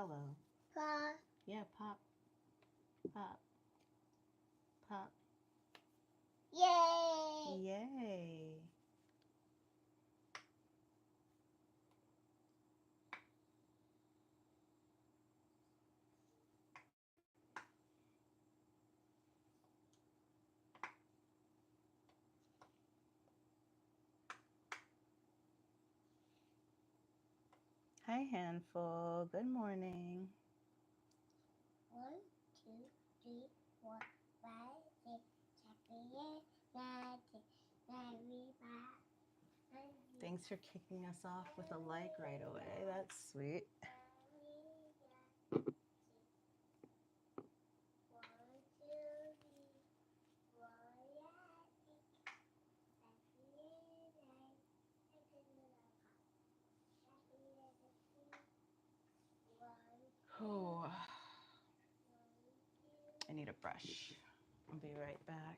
Hello. Pop. Yeah, pop. Pop. Pop. Yay! Yay. Hi, Handful. Good morning. 1, 2, 3, 4, 5, 6, 7, 8, 9, 10, 11, 12. Thanks for kicking us off with a like right away. That's sweet. Oh, I need a brush. I'll be right back.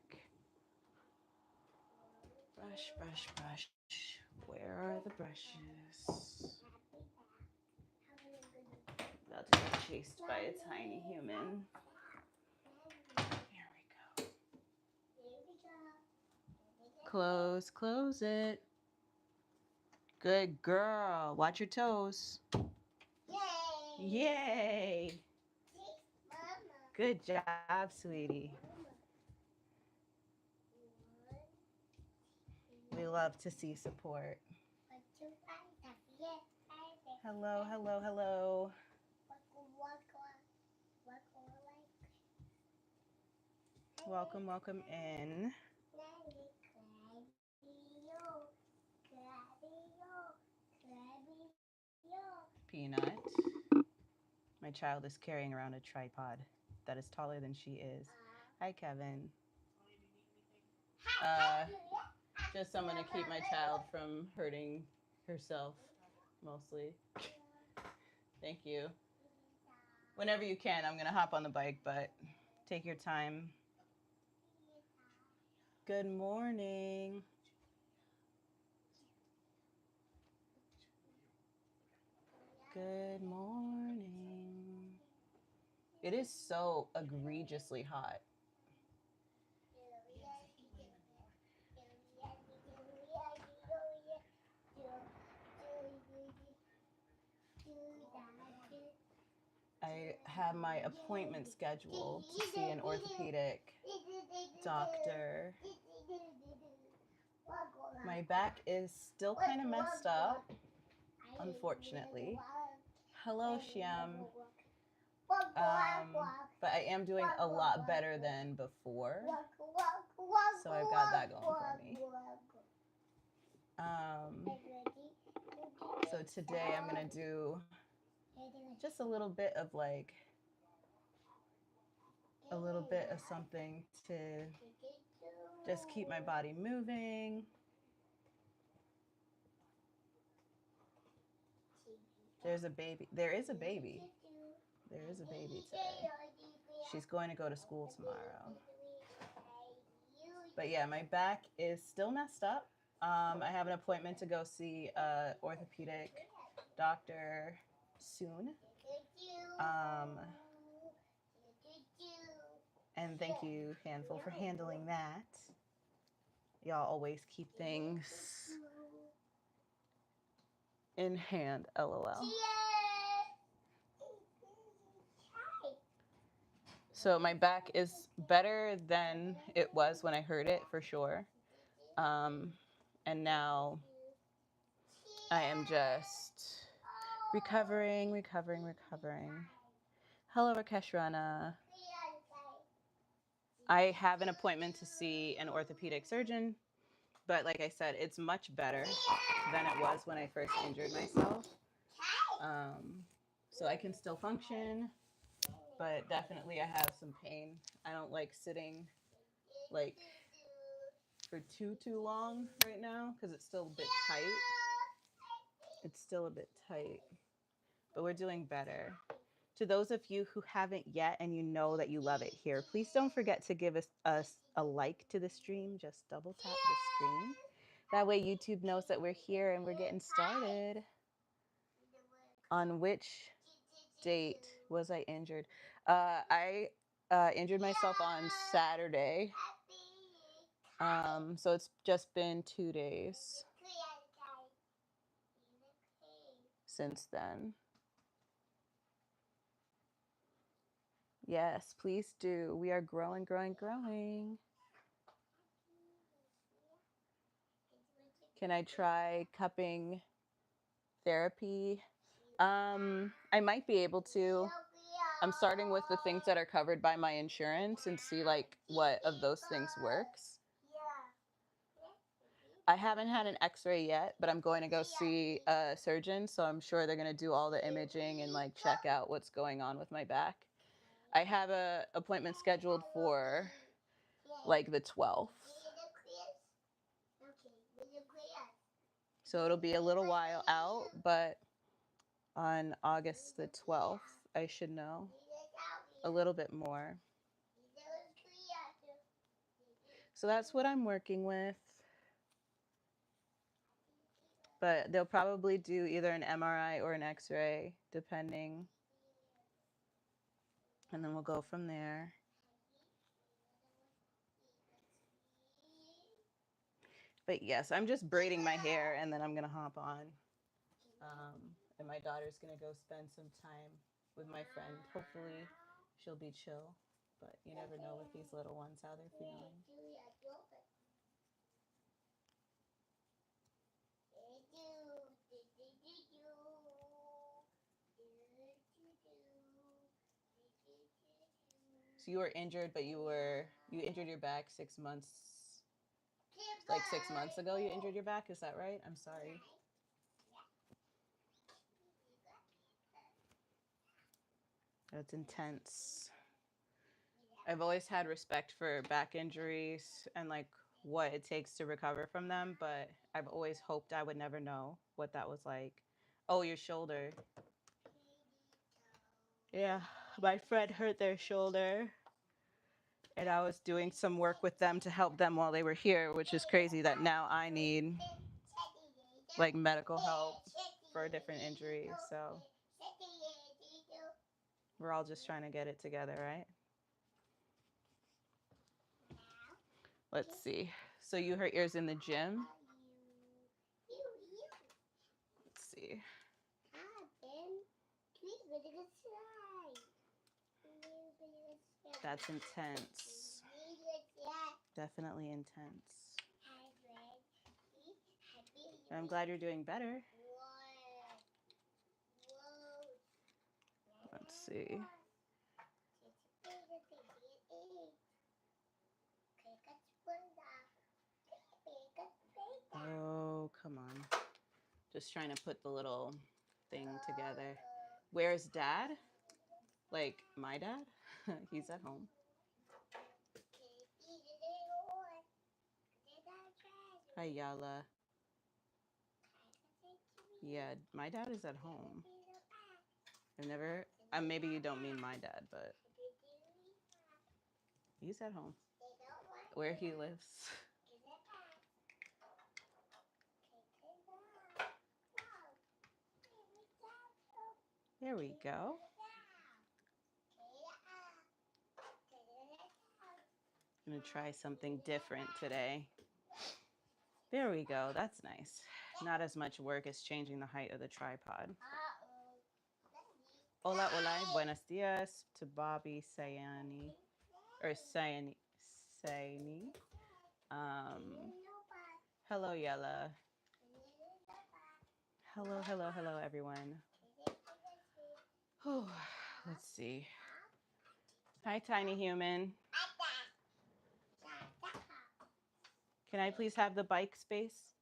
Brush, brush, brush. Where are the brushes? About to get chased by a tiny human. There we go. Close, close it. Good girl. Watch your toes. Yay! Yay. Mama. Good job, sweetie. We love to see support. Hello, hello, hello. Welcome, welcome in. Peanut. My child is carrying around a tripod that is taller than she is. Hi, Kevin. Just someone to keep my child from hurting herself, mostly. Thank you. Whenever you can, I'm going to hop on the bike, but take your time. Good morning. Good morning. It is so egregiously hot. I have my appointment scheduled to see an orthopedic doctor. My back is still kind of messed up, unfortunately. Hello, Shyam. But I am doing a lot better than before. So I've got that going for me. So today I'm going to do just a little bit of something to just keep my body moving. There is a baby. There is a baby today. She's going to go to school tomorrow. But yeah, my back is still messed up. I have an appointment to go see an orthopedic doctor soon. And thank you, Handful, for handling that. Y'all always keep things in hand, LOL. So my back is better than it was when I heard it, for sure. And now I am just recovering. Hello, Rakesh Rana. I have an appointment to see an orthopedic surgeon, but like I said, it's much better than it was when I first injured myself. So I can still function, but definitely I have some pain. I don't like sitting like for too long right now because it's still a bit tight. But we're doing better. To those of you who haven't yet and you know that you love it here, please don't forget to give us a like to the stream. Just double tap the screen. That way YouTube knows that we're here and we're getting started. On which date was I injured? I injured myself on Saturday. So it's just been 2 days since then. Yes, please do. We are growing, growing, growing. Can I try cupping therapy? I might be able to. I'm starting with the things that are covered by my insurance and see like what of those things works. I haven't had an x-ray yet, but I'm going to go see a surgeon, so I'm sure they're going to do all the imaging and like check out what's going on with my back. I have a appointment scheduled for like the 12th. So it'll be a little while out, but on August the 12th, I should know a little bit more. So that's what I'm working with. But they'll probably do either an MRI or an x-ray, depending. And then we'll go from there. But yes, I'm just braiding my hair and then I'm going to hop on. And my daughter's going to go spend some time with my friend. Hopefully she'll be chill. But you never know with these little ones how they're feeling. So you were injured, but you injured your back 6 months, like 6 months ago you injured your back, is that right? I'm sorry. That's intense. I've always had respect for back injuries and like what it takes to recover from them, but I've always hoped I would never know what that was like. Oh, your shoulder. Yeah, my friend hurt their shoulder. And I was doing some work with them to help them while they were here, which is crazy that now I need like medical help for a different injury. So we're all just trying to get it together, right? Let's see. So you hurt yours in the gym? Let's see. That's intense. Definitely intense. I'm glad you're doing better. Let's see. Oh, come on. Just trying to put the little thing together. Where's Dad? Like, my dad? He's at home. Hi, Yala. Yeah, my dad is at home. I've never, maybe you don't mean my dad, but he's at home. Where he lives. There we go. I'm gonna try something different today. There we go. That's nice. Not as much work as changing the height of the tripod. Hola, hola. Buenos dias to Bobby Sayani. Or Sayani. Hello, Yella. Hello, hello, hello, everyone. Oh, let's see. Hi, tiny human. Can I please have the bike space?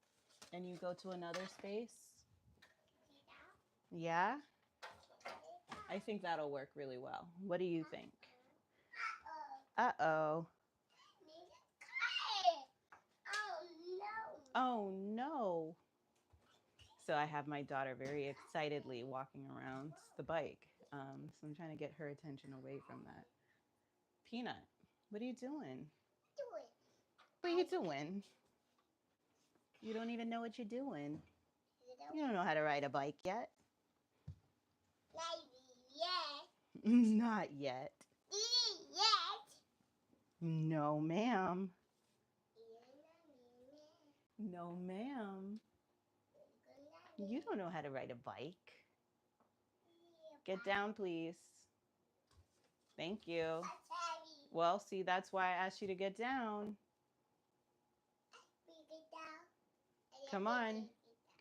And you go to another space? Yeah? I think that'll work really well. What do you think? Uh-oh. Oh, no. So I have my daughter very excitedly walking around the bike. So I'm trying to get her attention away from that. Peanut, what are you doing? What are you doing? You don't even know what you're doing. You don't know how to ride a bike yet. Not yet. Yes. No, ma'am. No, ma'am. You don't know how to ride a bike. Get down, please. Thank you. Well, see, that's why I asked you to get down. Come on.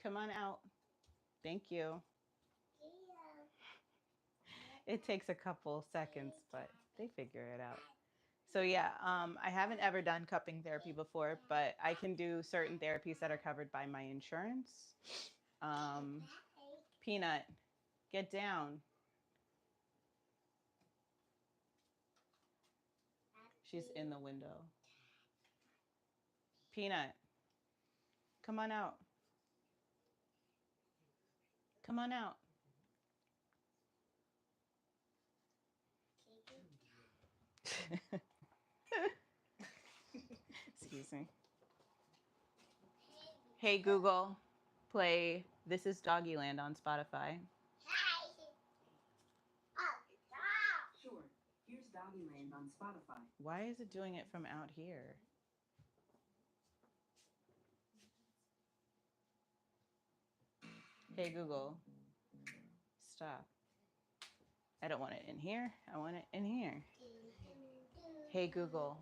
Come on out. Thank you. It takes a couple seconds, but they figure it out. So yeah, I haven't ever done cupping therapy before, but I can do certain therapies that are covered by my insurance. Um, Peanut, get down. She's in the window. Peanut, come on out. Come on out. Excuse me. Hey Google, play This Is Doggyland on Spotify. Sure. Here's Doggyland on Spotify. Why is it doing it from out here? Hey Google, stop. I don't want it in here. I want it in here. Hey Google,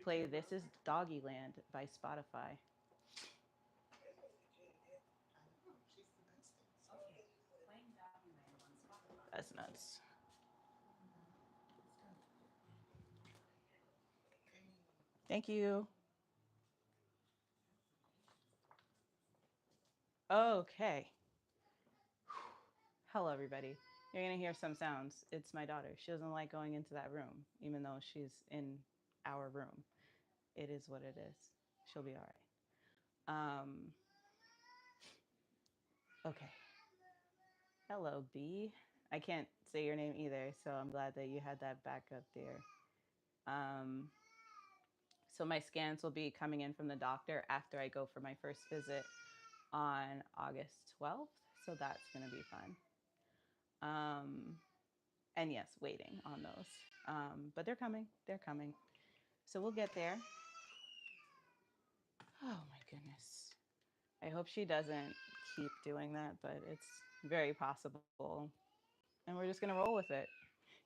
play This Is Doggyland by Spotify. That's nuts. Thank you. Okay. Hello, everybody. You're going to hear some sounds. It's my daughter. She doesn't like going into that room, even though she's in our room. It is what it is. She'll be all right. Okay. Hello, B. I can't say your name either, so I'm glad that you had that backup there. So my scans will be coming in from the doctor after I go for my first visit on August 12th. So that's going to be fun. And yes, waiting on those. But they're coming. They're coming. So we'll get there. Oh my goodness. I hope she doesn't keep doing that, but it's very possible. And we're just going to roll with it.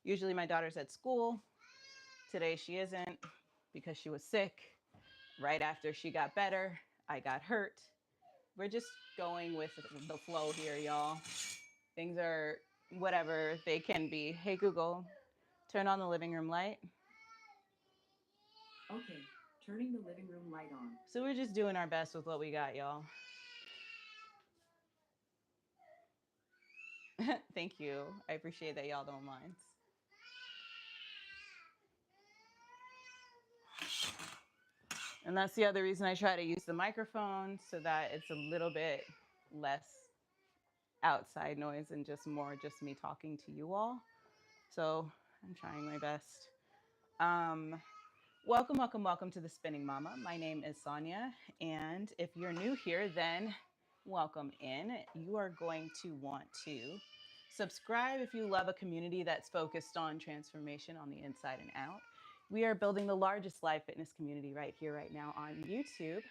Usually my daughter's at school. Today she isn't because she was sick. Right after she got better, I got hurt. We're just going with the flow here, y'all. Things are whatever they can be. Hey, Google, turn on the living room light. Okay, turning the living room light on. So we're just doing our best with what we got, y'all. Thank you. I appreciate that y'all don't mind. And that's the other reason I try to use the microphone so that it's a little bit less outside noise and just more just me talking to you all. So I'm trying my best. Welcome, welcome, welcome to the Spinning Mama. My name is Sonia, and if you're new here, then welcome in. You are going to want to subscribe if you love a community that's focused on transformation on the inside and out. We are building the largest live fitness community right here, right now on YouTube.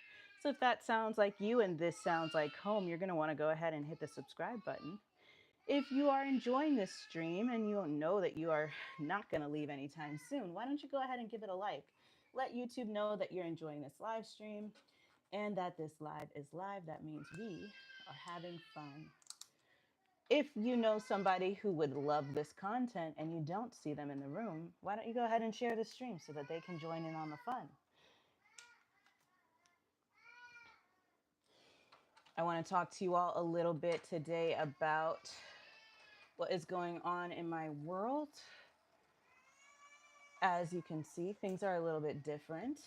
So if that sounds like you and this sounds like home, you're going to want to go ahead and hit the subscribe button. If you are enjoying this stream and you know that you are not going to leave anytime soon, why don't you go ahead and give it a like? Let YouTube know that you're enjoying this live stream and that this live is live. That means we are having fun. If you know somebody who would love this content and you don't see them in the room, why don't you go ahead and share the stream so that they can join in on the fun? I want to talk to you all a little bit today about what is going on in my world. As you can see, things are a little bit different,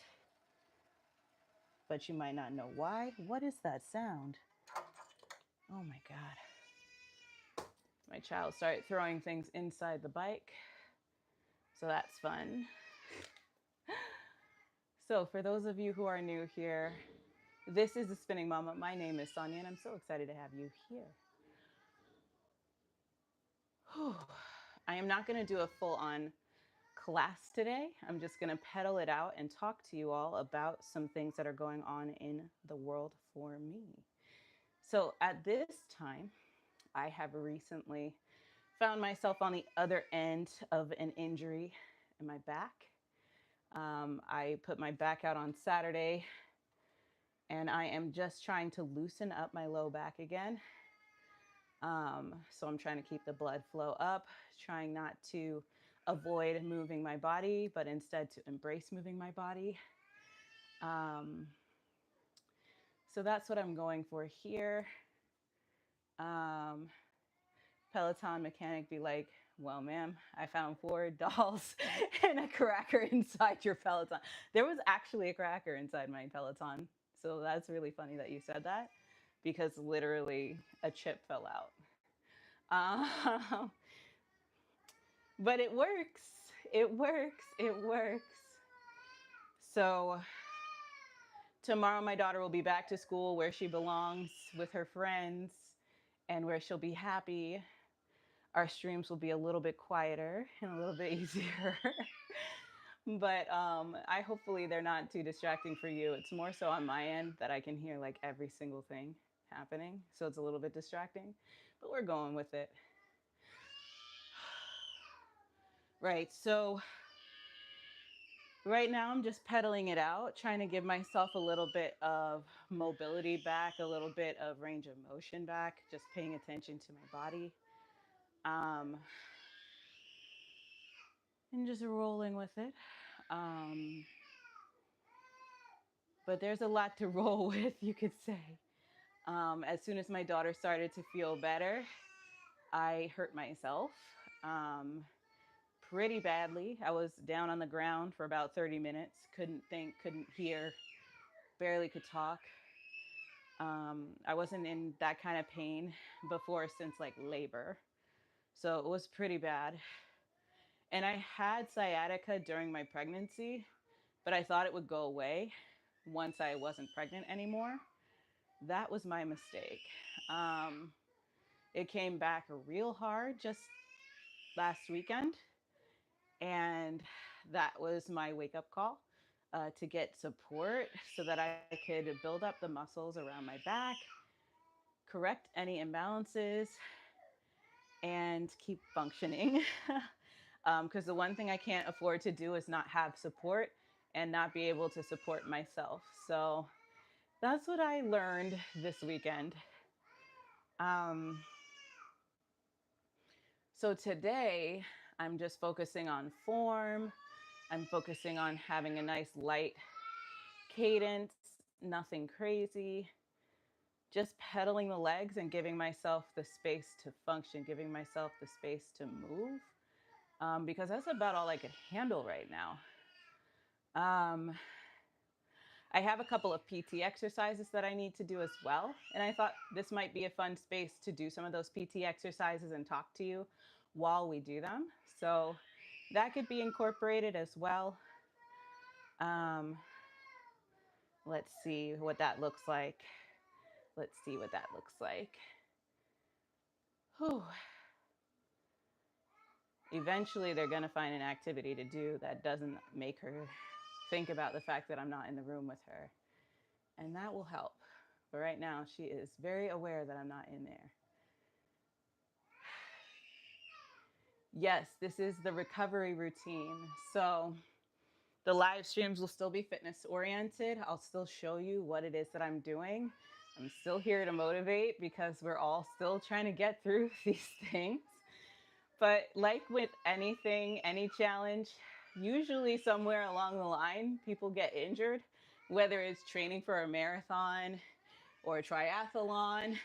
but you might not know why. What is that sound? Oh my God. My child started throwing things inside the bike, so that's fun. So for those of you who are new here, this is the Spinning Mama. My name is Sonia, and I'm so excited to have you here. Whew. I am not going to do a full-on class today. I'm just going to pedal it out and talk to you all about some things that are going on in the world for me. So at this time, I have recently found myself on the other end of an injury in my back. I put my back out on Saturday, and I am just trying to loosen up my low back again. So I'm trying to keep the blood flow up, trying not to avoid moving my body, but instead to embrace moving my body. Um, so that's what I'm going for here. Um, Peloton mechanic be like, well, ma'am, I found 4 dolls and a cracker inside your Peloton. There was actually a cracker inside my Peloton. So that's really funny that you said that because literally a chip fell out. Um, but it works. It works. It works. So tomorrow, my daughter will be back to school where she belongs with her friends and where she'll be happy. Our streams will be a little bit quieter and a little bit easier. But I hopefully they're not too distracting for you. It's more so on my end that I can hear like every single thing happening. So it's a little bit distracting, but we're going with it. Right. So right now I'm just pedaling it out, trying to give myself a little bit of mobility back, a little bit of range of motion back, just paying attention to my body. And just rolling with it. Um, but there's a lot to roll with, you could say. As soon as my daughter started to feel better, I hurt myself pretty badly. I was down on the ground for about 30 minutes, couldn't think, couldn't hear, barely could talk. I wasn't in that kind of pain before since like labor. So it was pretty bad. And I had sciatica during my pregnancy, but I thought it would go away once I wasn't pregnant anymore. That was my mistake. It came back real hard just last weekend. And that was my wake up call to get support so that I could build up the muscles around my back, correct any imbalances, and keep functioning. Because the one thing I can't afford to do is not have support and not be able to support myself. So that's what I learned this weekend. Um, so today, I'm just focusing on form. I'm focusing on having a nice light cadence, nothing crazy, just pedaling the legs and giving myself the space to function, giving myself the space to move, because that's about all I could handle right now. I have a couple of PT exercises that I need to do as well. And I thought this might be a fun space to do some of those PT exercises and talk to you while we do them. So that could be incorporated as well. Let's see what that looks like. Let's see what that looks like. Whew. Eventually, they're going to find an activity to do that doesn't make her think about the fact that I'm not in the room with her. And that will help. But right now, she is very aware that I'm not in there. Yes, this is the recovery routine. So the live streams will still be fitness oriented. I'll still show you what it is that I'm doing. I'm still here to motivate because we're all still trying to get through these things. But like with anything, any challenge, usually somewhere along the line, people get injured, whether it's training for a marathon or a triathlon,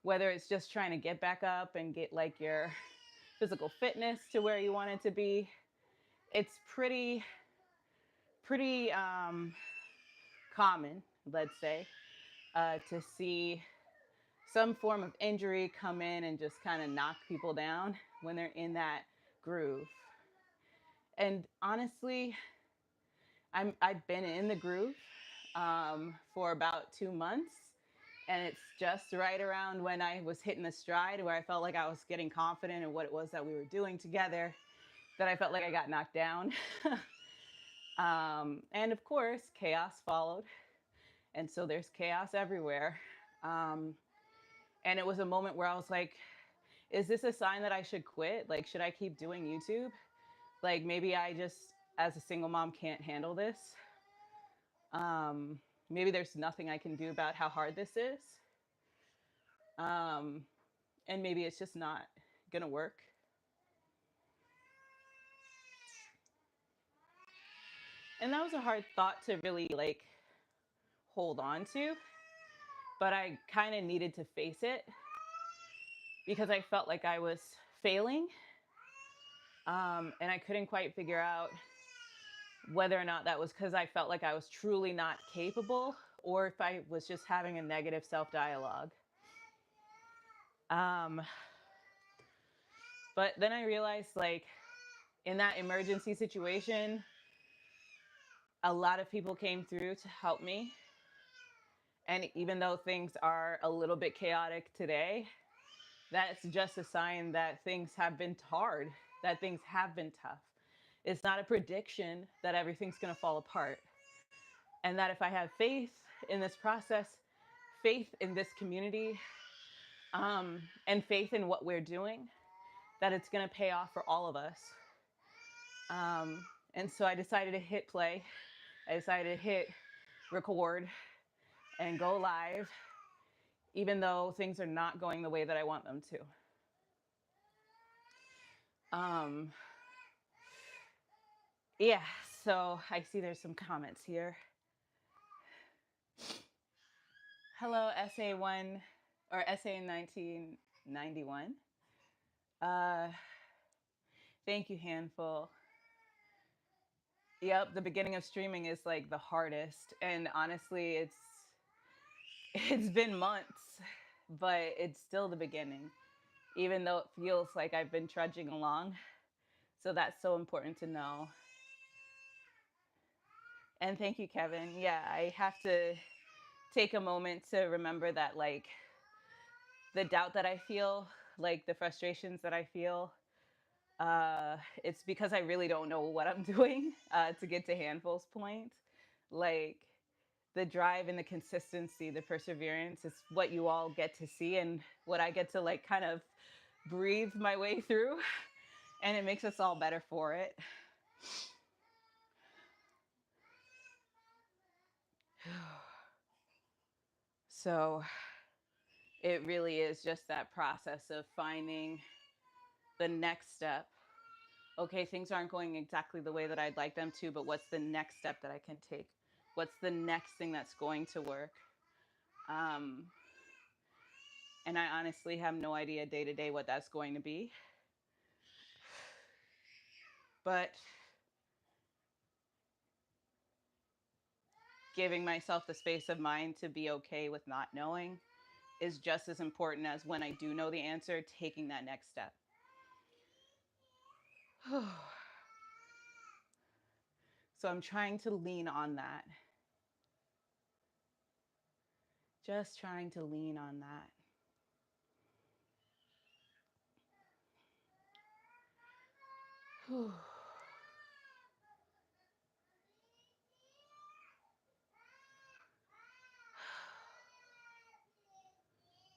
whether it's just trying to get back up and get like your physical fitness to where you want it to be. It's pretty common, let's say, to see some form of injury come in and just kind of knock people down when they're in that groove. And honestly, I've been in the groove for about 2 months, And it's just right around when I was hitting the stride where I felt like I was getting confident in what it was that we were doing together that I felt like I got knocked down. And of course, chaos followed. And so there's chaos everywhere. And it was a moment where I was like, is this a sign that I should quit? Like, should I keep doing YouTube? Like, maybe I just, as a single mom, can't handle this. Maybe there's nothing I can do about how hard this is. And maybe it's just not gonna work. And that was a hard thought to really like hold on to, but I kind of needed to face it because I felt like I was failing. And I couldn't quite figure out whether or not that was because I felt like I was truly not capable or if I was just having a negative self-dialogue. But then I realized, like, in that emergency situation, a lot of people came through to help me. And even though things are a little bit chaotic today, that's just a sign that things have been hard, that things have been tough. It's not a prediction that everything's going to fall apart. And that if I have faith in this process, faith in this community, and faith in what we're doing, that it's going to pay off for all of us. And so I decided to hit play. I decided to hit record and go live, even though things are not going the way that I want them to. Yeah, so I see there's some comments here. Hello, SA1 or SA1991. Thank you, Handful. Yep, the beginning of streaming is like the hardest, and honestly, it's been months, but it's still the beginning, even though it feels like I've been trudging along. So that's so important to know. And thank you, Kevin. Yeah, I have to take a moment to remember that, like, the doubt that I feel, like the frustrations that I feel, it's because I really don't know what I'm doing. To get to Handful's point, like the drive and the consistency, the perseverance is what you all get to see and what I get to like kind of breathe my way through, and it makes us all better for it. So it really is just that process of finding the next step. Okay, things aren't going exactly the way that I'd like them to, but what's the next step that I can take? What's the next thing that's going to work? And I honestly have no idea day to day what that's going to be. But giving myself the space of mind to be okay with not knowing is just as important as when I do know the answer, taking that next step. So I'm trying to lean on that. Just trying to lean on that.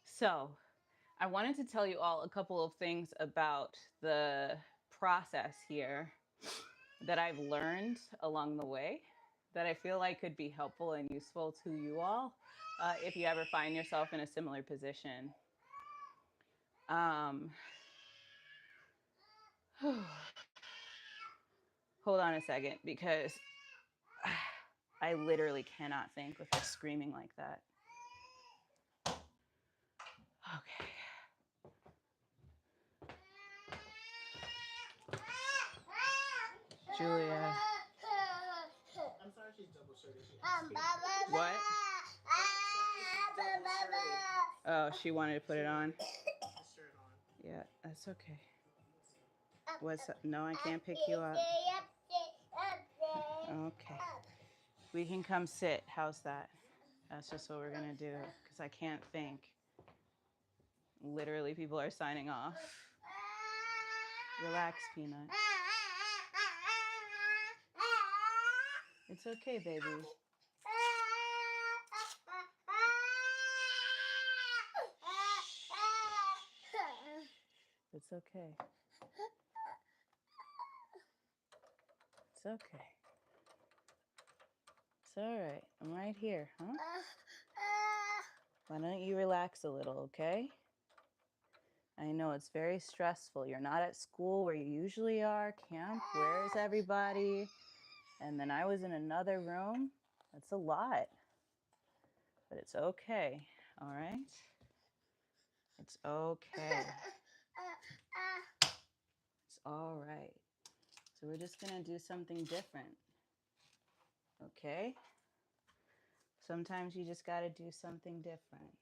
So I wanted to tell you all a couple of things about the process here that I've learned along the way that I feel like could be helpful and useful to you all if you ever find yourself in a similar position. Hold on a second, because I literally cannot think with her screaming like that. Okay. Julia. I'm sorry she's double shirted. What? Oh, she wanted to put it on. Yeah, that's okay. What's up? No, I can't pick you up. Okay. We can come sit. How's that? That's just what we're gonna do, because I can't think. Literally, people are signing off. Relax, Peanut. It's okay, baby. It's okay. It's okay. It's all right. I'm right here, huh? Why don't you relax a little, okay? I know it's very stressful. You're not at school where you usually are. Camp, where is everybody? And then I was in another room. That's a lot. But it's okay, all right? It's okay. It's all right. So we're just gonna do something different, okay? Sometimes you just gotta do something different.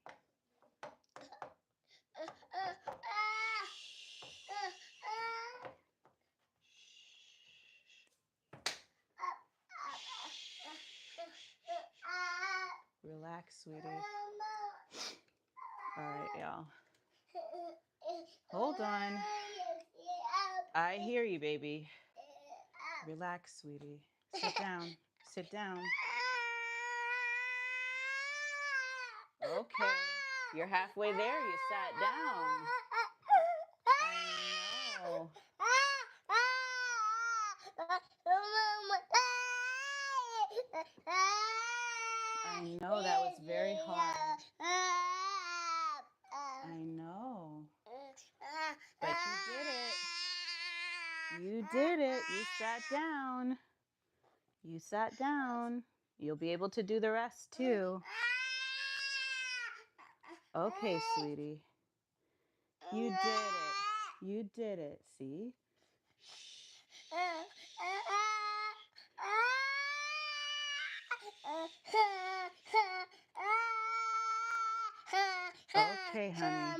Relax, sweetie. All right, y'all. Hold on. I hear you, baby. Relax, sweetie. Sit down. Sit down. Okay. You're halfway there. You sat down. I know. I know that was very hard. I know. But you did it. You did it. You sat down. You sat down. You'll be able to do the rest too. Okay, sweetie. You did it. You did it. See? Okay, honey.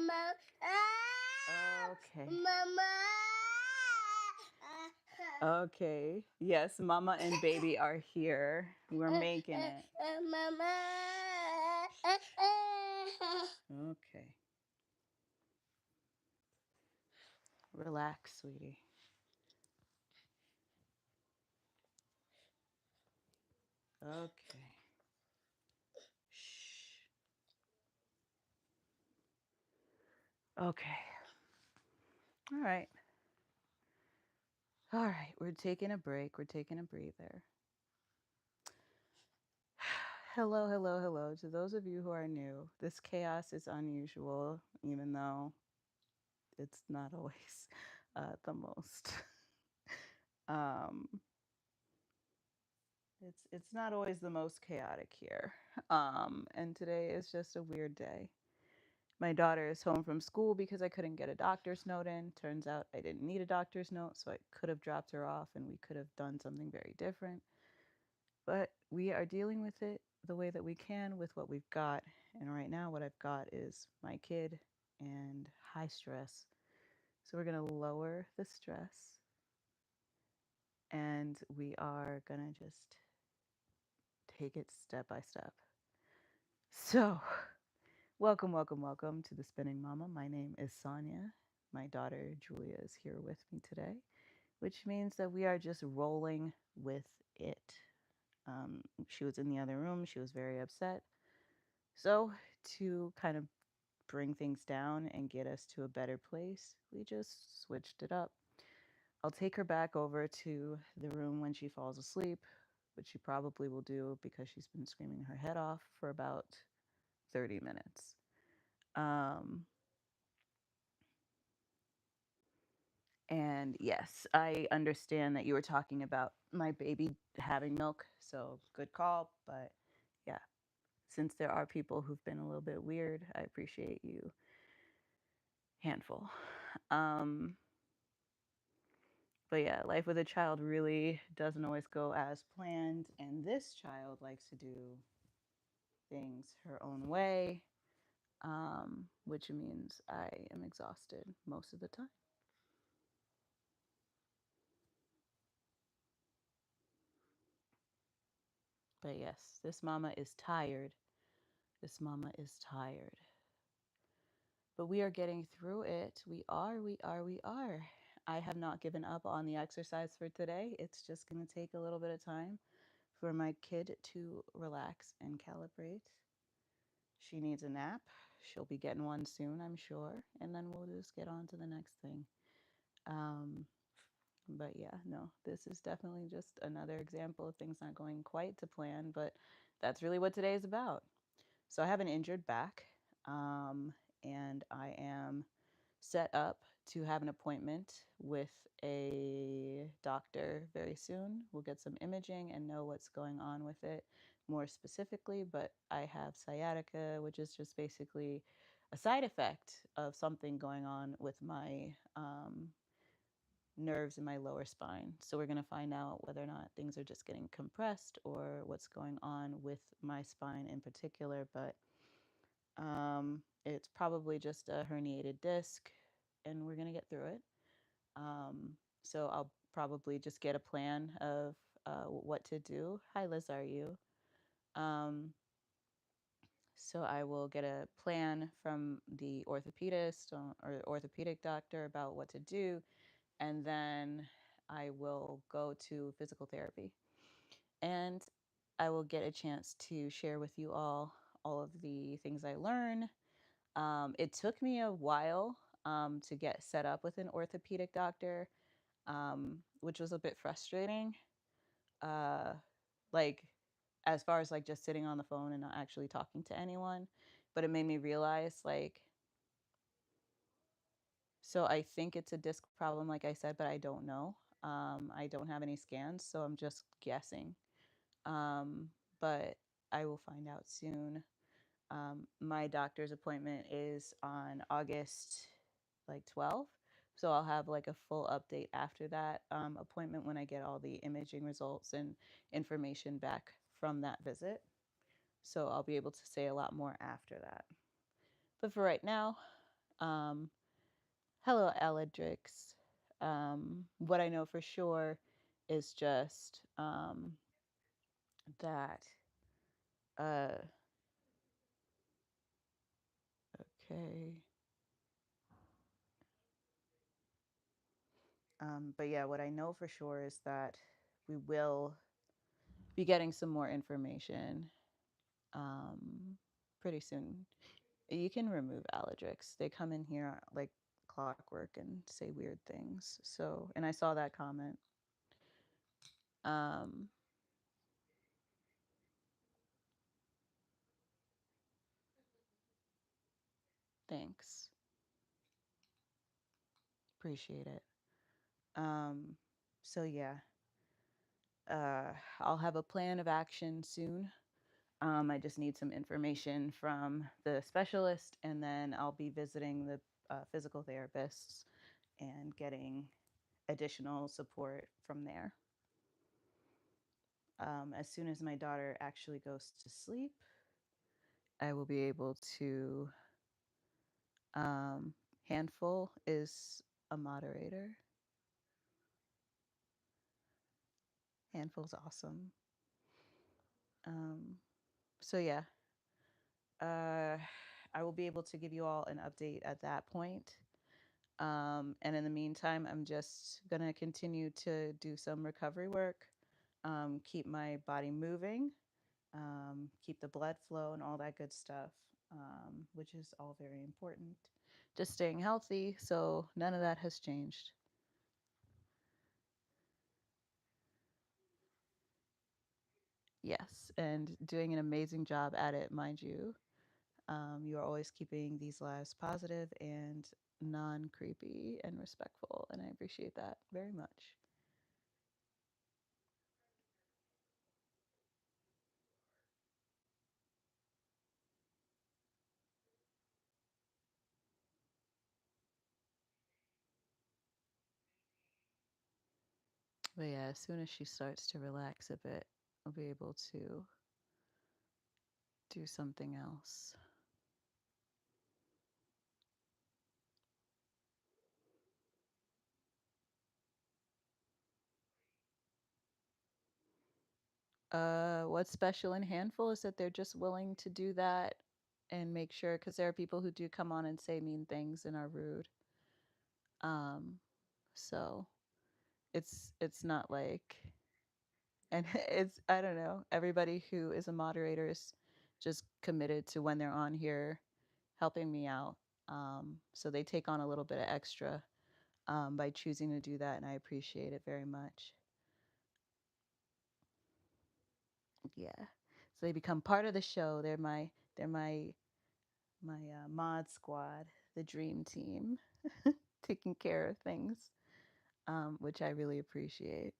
Okay. Okay. Yes, Mama and baby are here. We're making it. Okay. Relax, sweetie. Okay. Shh. Okay. All right. All right. We're taking a break. We're taking a breather. Hello, hello, hello. To those of you who are new, this chaos is unusual, even though it's not always the most. um, it's not always the most chaotic here. And today is just a weird day. My daughter is home from school because I couldn't get a doctor's note in. Turns out I didn't need a doctor's note, so I could have dropped her off and we could have done something very different. But we are dealing with it the way that we can with what we've got. And right now, what I've got is my kid and high stress. So we're going to lower the stress and we are going to just take it step by step. So, welcome, welcome, welcome to the Spinning Mama. My name is Sonia. My daughter Julia is here with me today, which means that we are just rolling with it. She was in the other room. She was very upset. So, to kind of bring things down and get us to a better place, we just switched it up. I'll take her back over to the room when she falls asleep, which she probably will do because she's been screaming her head off for about 30 minutes. And yes, I understand that you were talking about my baby having milk, so good call. But yeah, since there are people who've been a little bit weird, I appreciate you. Handful. But yeah, life with a child really doesn't always go as planned, and this child likes to do things her own way, which means I am exhausted most of the time. But yes, this mama is tired This mama is tired. But we are getting through it. We are, we are, we are. I have not given up on the exercise for today. It's just going to take a little bit of time for my kid to relax and calibrate. She needs a nap. She'll be getting one soon, I'm sure. And then we'll just get on to the next thing. Um, but yeah, no, this is definitely just another example of things not going quite to plan, but that's really what today is about. So I have an injured back, and I am set up to have an appointment with a doctor very soon. We'll get some imaging and know what's going on with it more specifically. But I have sciatica, which is just basically a side effect of something going on with my nerves in my lower spine. So we're going to find out whether or not things are just getting compressed or what's going on with my spine in particular. But it's probably just a herniated disc, and we're going to get through it. So I'll probably just get a plan of what to do. Hi, Liz, are you? Um, so I will get a plan from the orthopedist or orthopedic doctor about what to do, and then I will go to physical therapy. And I will get a chance to share with you all of the things I learn. It took me a while to get set up with an orthopedic doctor, which was a bit frustrating. Uh, like, as far as like just sitting on the phone and not actually talking to anyone, but it made me realize like, so I think it's a disc problem, like I said, but I don't know. I don't have any scans, so I'm just guessing. Um, but I will find out soon. My doctor's appointment is on August like 12th. So I'll have like a full update after that appointment when I get all the imaging results and information back from that visit. So I'll be able to say a lot more after that. But for right now, um, hello, Aledrix. What I know for sure is just that, uh, okay. But yeah, what I know for sure is that we will be getting some more information pretty soon. You can remove Aledrix. They come in here like clockwork and say weird things. So, and I saw that comment. Um, thanks. Appreciate it. Um, so yeah, uh, I'll have a plan of action soon. I just need some information from the specialist, and then I'll be visiting the physical therapists and getting additional support from there. As soon as my daughter actually goes to sleep, I will be able to. Um, Handful is a moderator. Handful's awesome. Um, so yeah, I will be able to give you all an update at that point. And in the meantime, I'm just gonna continue to do some recovery work, keep my body moving, keep the blood flow and all that good stuff, which is all very important. Just staying healthy, so none of that has changed. Yes, and doing an amazing job at it, mind you. You are always keeping these lives positive and non creepy and respectful, and I appreciate that very much. But yeah, as soon as she starts to relax a bit, I'll be able to do something else. What's special in Handful is that they're just willing to do that and make sure, because there are people who do come on and say mean things and are rude. Um, so it's not like, and it's, I don't know, everybody who is a moderator is just committed to when they're on here helping me out. So they take on a little bit of extra by choosing to do that, and I appreciate it very much. Yeah, so they become part of the show. They're my mod squad, the dream team, taking care of things, which I really appreciate.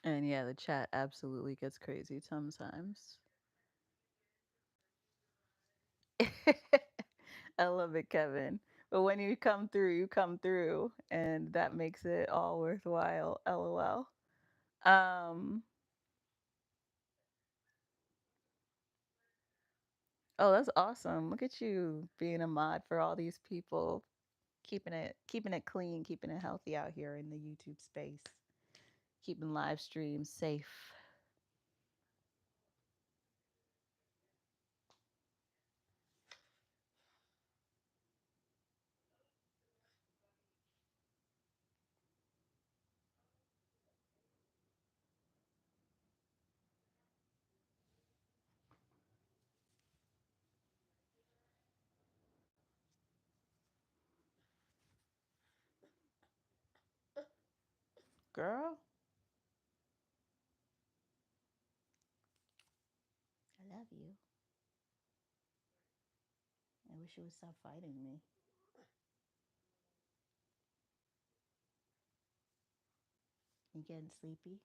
And yeah, the chat absolutely gets crazy sometimes. I love it, Kevin. But when you come through, and that makes it all worthwhile. LOL. Um, oh, that's awesome. Look at you being a mod for all these people, keeping it clean, keeping it healthy out here in the YouTube space, keeping live streams safe. Girl, I love you. I wish you would stop fighting me. You getting sleepy?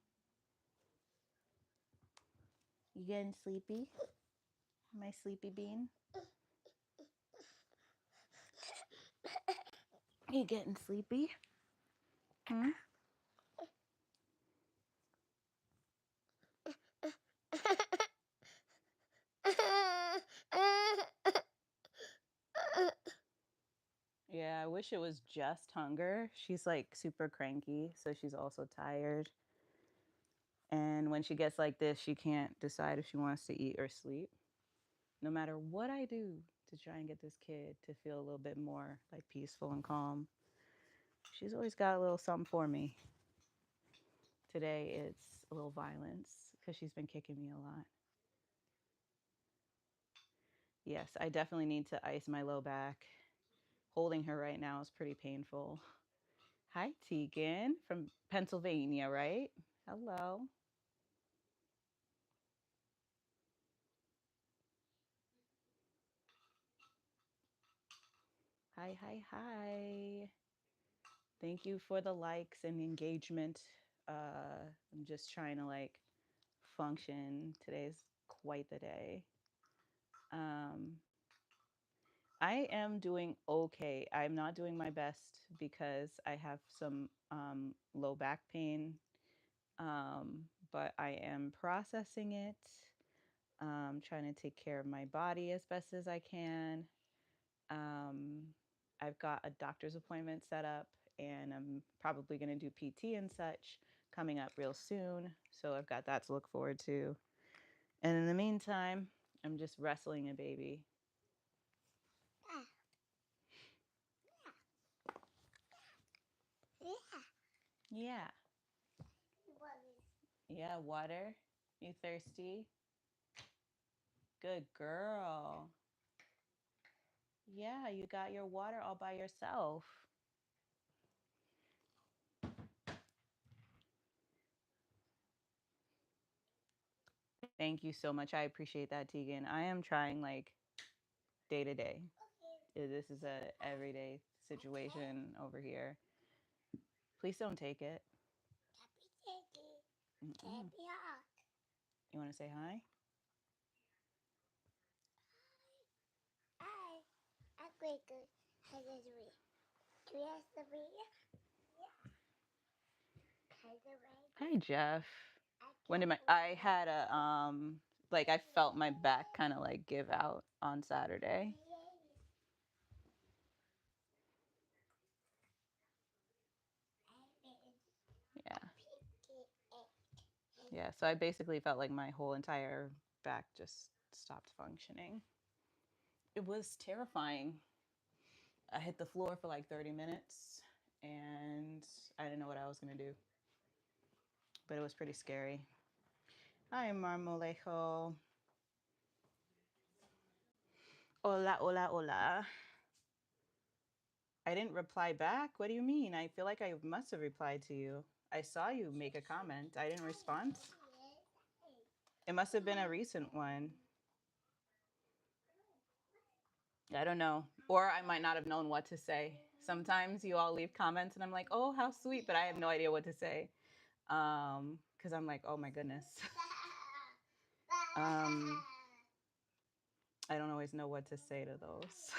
You getting sleepy? My sleepy bean? You getting sleepy? Hmm? Yeah, I wish it was just hunger. She's like super cranky, so she's also tired. And when she gets like this, she can't decide if she wants to eat or sleep. No matter what I do to try and get this kid to feel a little bit more like peaceful and calm, she's always got a little something for me. Today it's a little violence because she's been kicking me a lot. Yes, I definitely need to ice my low back. Holding her right now is pretty painful. Hi, Tegan from Pennsylvania, right? Hello. Hi, hi, hi. Thank you for the likes and engagement. I'm just trying to like function. Today's quite the day. Um, I am doing okay. I'm not doing my best because I have some low back pain, but I am processing it. Trying to take care of my body as best as I can. Um, I've got a doctor's appointment set up, and I'm probably going to do PT and such coming up real soon. So I've got that to look forward to. And in the meantime, I'm just wrestling a baby. Yeah. Yeah, water. You thirsty? Good girl. Yeah, you got your water all by yourself. Thank you so much. I appreciate that, Tegan. I am trying like day to day. This is a everyday situation over here. Please don't take it. Mm-mm. You want to say hi? Hi, Jeff. When did I had a like I felt my back kind of like give out on Saturday. Yeah. Yeah, so I basically felt like my whole entire back just stopped functioning. It was terrifying. I hit the floor for like 30 minutes and I didn't know what I was going to do. But it was pretty scary. Hi, Marmolejo. Hola, hola, hola. I didn't reply back. What do you mean? I feel like I must have replied to you. I saw you make a comment. I didn't respond. It must have been a recent one. I don't know. Or I might not have known what to say. Sometimes you all leave comments and I'm like, oh, how sweet, but I have no idea what to say. Because I'm like, oh my goodness. I don't always know what to say to those.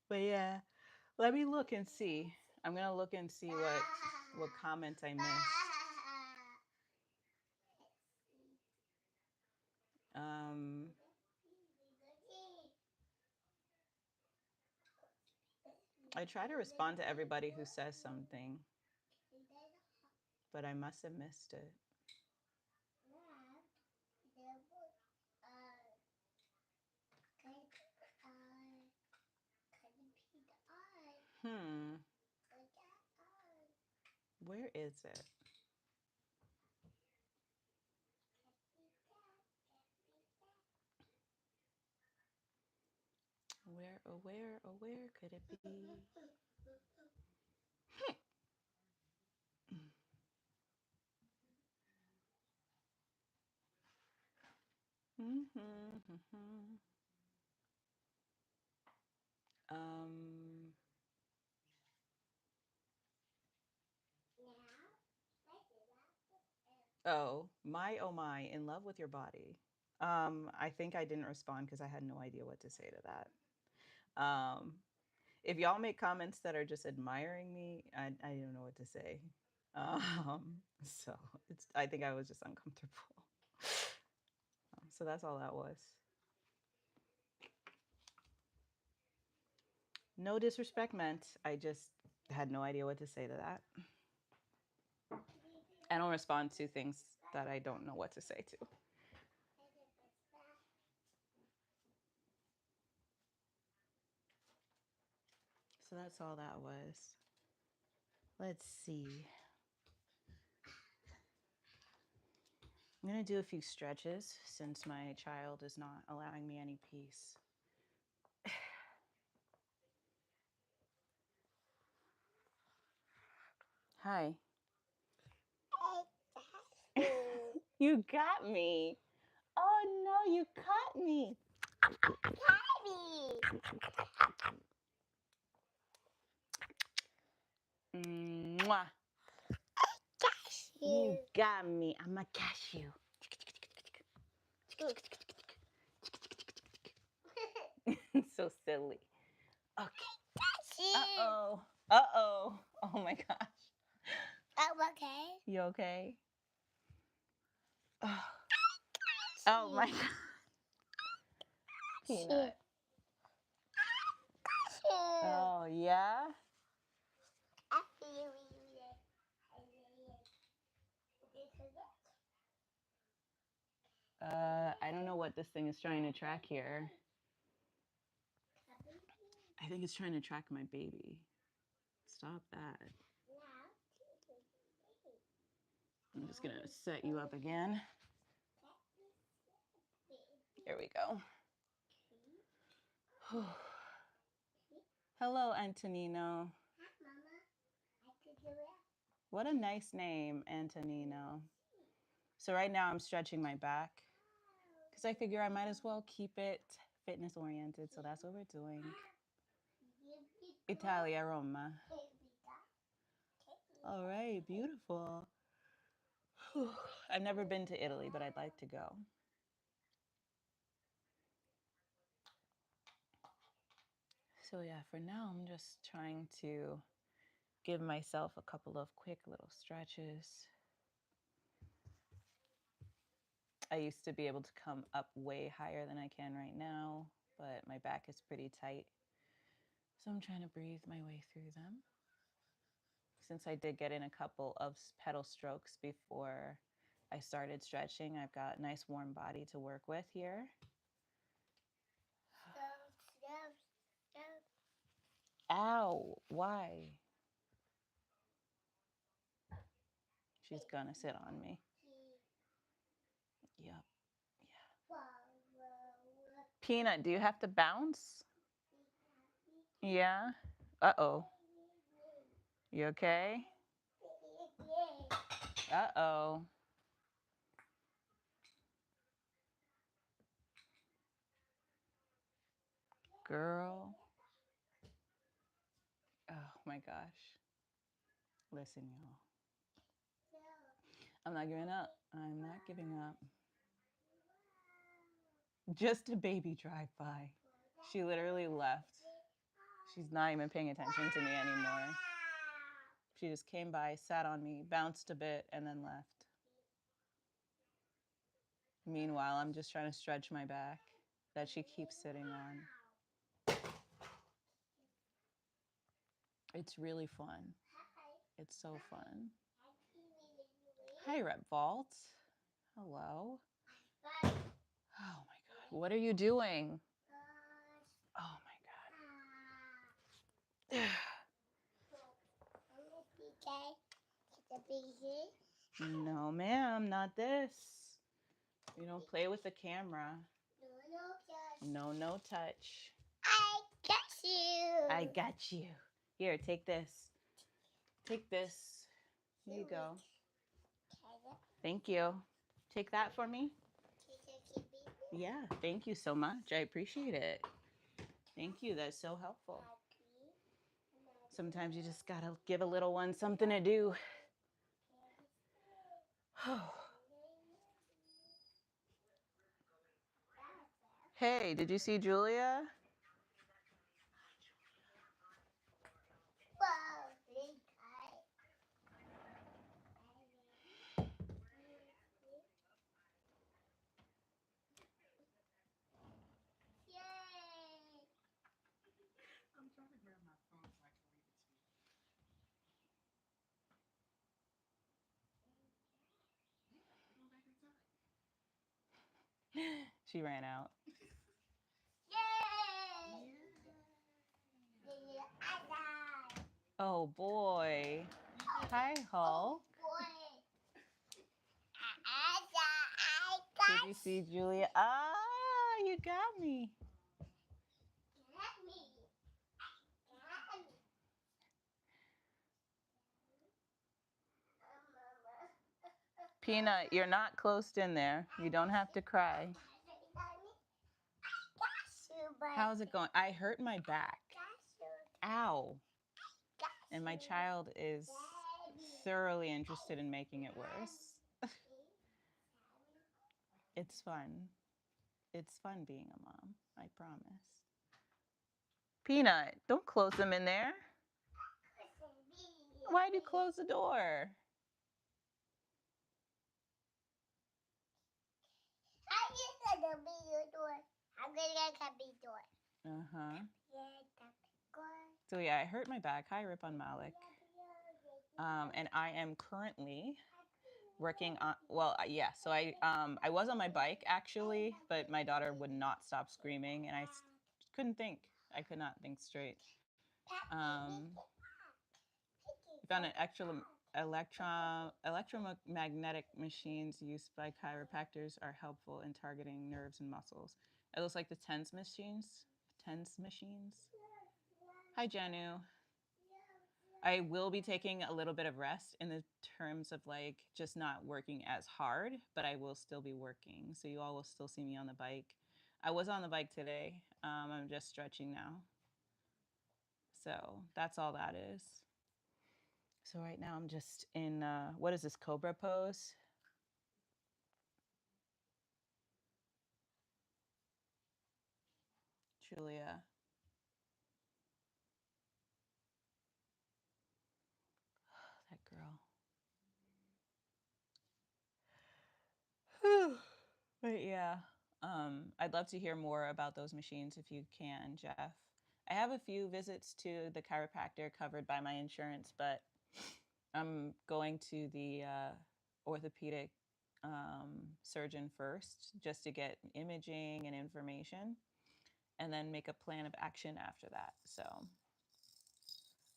But yeah, let me look and see. I'm gonna look and see what comments I missed. I try to respond to everybody who says something, but I must have missed it. Where is it? Where could it be? Um, oh my, in love with your body. I think I didn't respond because I had no idea what to say to that. If y'all make comments that are just admiring me, I don't know what to say. So I think I was just uncomfortable. So that's all that was. No disrespect meant. I just had no idea what to say to that. I don't respond to things that I don't know what to say to. So that's all that was. Let's see. I'm going to do a few stretches since my child is not allowing me any peace. Hi. You got me. Oh no, you caught me. Mwah. You got me. I'm a cashew. So silly. Okay. Uh-oh. Uh-oh. Oh my gosh. I'm okay. You okay? Oh, oh my god. Peanut. Oh yeah? I don't know what this thing is trying to track here. I think it's trying to track my baby. Stop that. I'm just gonna set you up again. There we go. Hello, Antonino. What a nice name, Antonino. So right now I'm stretching my back because I figure I might as well keep it fitness oriented. So that's what we're doing. Italia Roma. All right, beautiful. Whew. I've never been to Italy, but I'd like to go. So yeah, for now, I'm just trying to give myself a couple of quick little stretches. I used to be able to come up way higher than I can right now, but my back is pretty tight. So I'm trying to breathe my way through them. Since I did get in a couple of pedal strokes before I started stretching, I've got a nice warm body to work with here. Ow, why? She's gonna sit on me. Yep. Yeah. Peanut, do you have to bounce? Yeah. Uh-oh. You okay? Uh-oh. Girl. Oh my gosh. Listen, y'all. I'm not giving up. I'm not giving up. Just a baby drive-by. She literally left. She's not even paying attention to me anymore. She just came by, sat on me, bounced a bit, and then left. Meanwhile, I'm just trying to stretch my back that she keeps sitting on. It's really fun. It's so fun. Hi, Rep Vault. Hello. Oh my God. What are you doing? Oh my God. No, ma'am, not this. You don't play with the camera. No, no touch. I got you. I got you. Here, take this. Take this. Here you go. Thank you. Take that for me. Yeah, thank you so much. I appreciate it. Thank you. That's so helpful. Sometimes you just gotta give a little one something to do. Hey, did you see Julia? I'm trying to grab my phone so I can read it to you. Go back inside. She ran out. Oh boy. Hi, Hulk. Did you see Julia? Ah, you got me. Peanut, you're not closed in there. You don't have to cry. How's it going? I hurt my back. Ow. And my child is thoroughly interested in making it worse. It's fun. It's fun being a mom, I promise. Peanut, don't close them in there. Why'd you close the door? Uh-huh. So yeah, I hurt my back. Hi, Rip on Malik. And I am currently working on, well, yeah, so I was on my bike actually, but my daughter would not stop screaming and I couldn't think. I could not think straight. Found an electromagnetic machines used by chiropractors are helpful in targeting nerves and muscles. It looks like the TENS machines. TENS machines. Hi, Janu. I will be taking a little bit of rest in the terms of like just not working as hard, but I will still be working. So you all will still see me on the bike. I was on the bike today. I'm just stretching now. So that's all that is. So right now I'm just in, what is this, cobra pose? Julia. That girl. But yeah, I'd love to hear more about those machines if you can, Jeff. I have a few visits to the chiropractor covered by my insurance, but I'm going to the orthopedic surgeon first just to get imaging and information and then make a plan of action after that. So,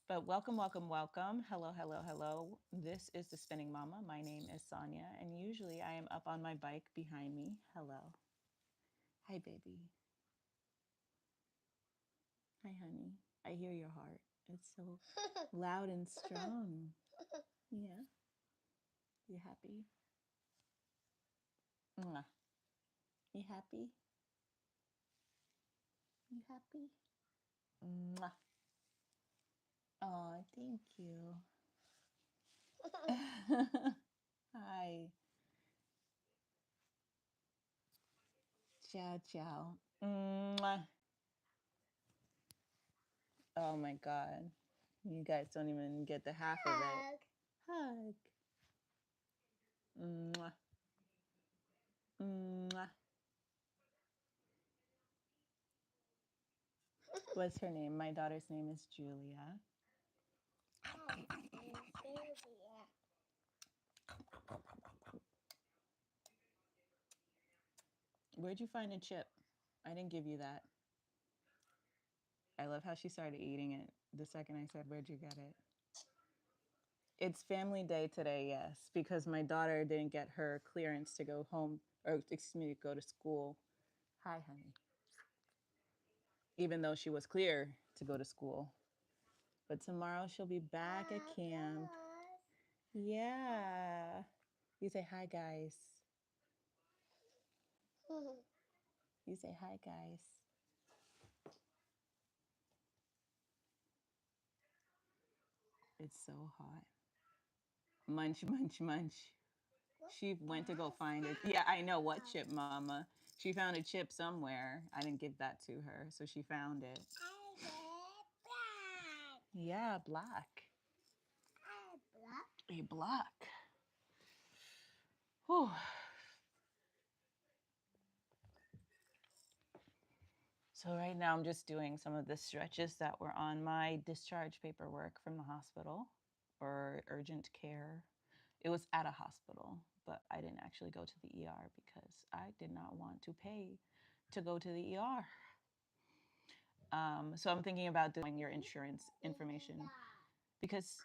but welcome, welcome, welcome. Hello, hello, hello. This is the Spinning Mama. My name is Sonia, and usually I am up on my bike behind me. Hello. Hi, baby. Hi, honey. I hear your heart. It's so loud and strong. Yeah. You happy? Mwah. You happy? You happy? Mwah. Oh, thank you. Hi. Ciao, ciao. Mwah. Oh my God. You guys don't even get the half of it. Hug. Mwah. Mwah. What's her name? My daughter's name is Julia. Where'd you find a chip? I didn't give you that. I love how she started eating it the second I said, "Where'd you get it?" It's family day today, yes, because my daughter didn't get her clearance to go home, or excuse me, to go to school. Hi, honey. Even though she was clear to go to school. But tomorrow she'll be back at camp. Yeah. You say hi, guys. You say hi, guys. It's so hot. Munch, munch, munch. She went to go find it. Yeah, I know what chip, Mama. She found a chip somewhere. I didn't give that to her, so she found it. Yeah, black. A block. Whew. So right now I'm just doing some of the stretches that were on my discharge paperwork from the hospital or urgent care. It was at a hospital, but I didn't actually go to the ER because I did not want to pay to go to the ER. So I'm thinking about doing your insurance information because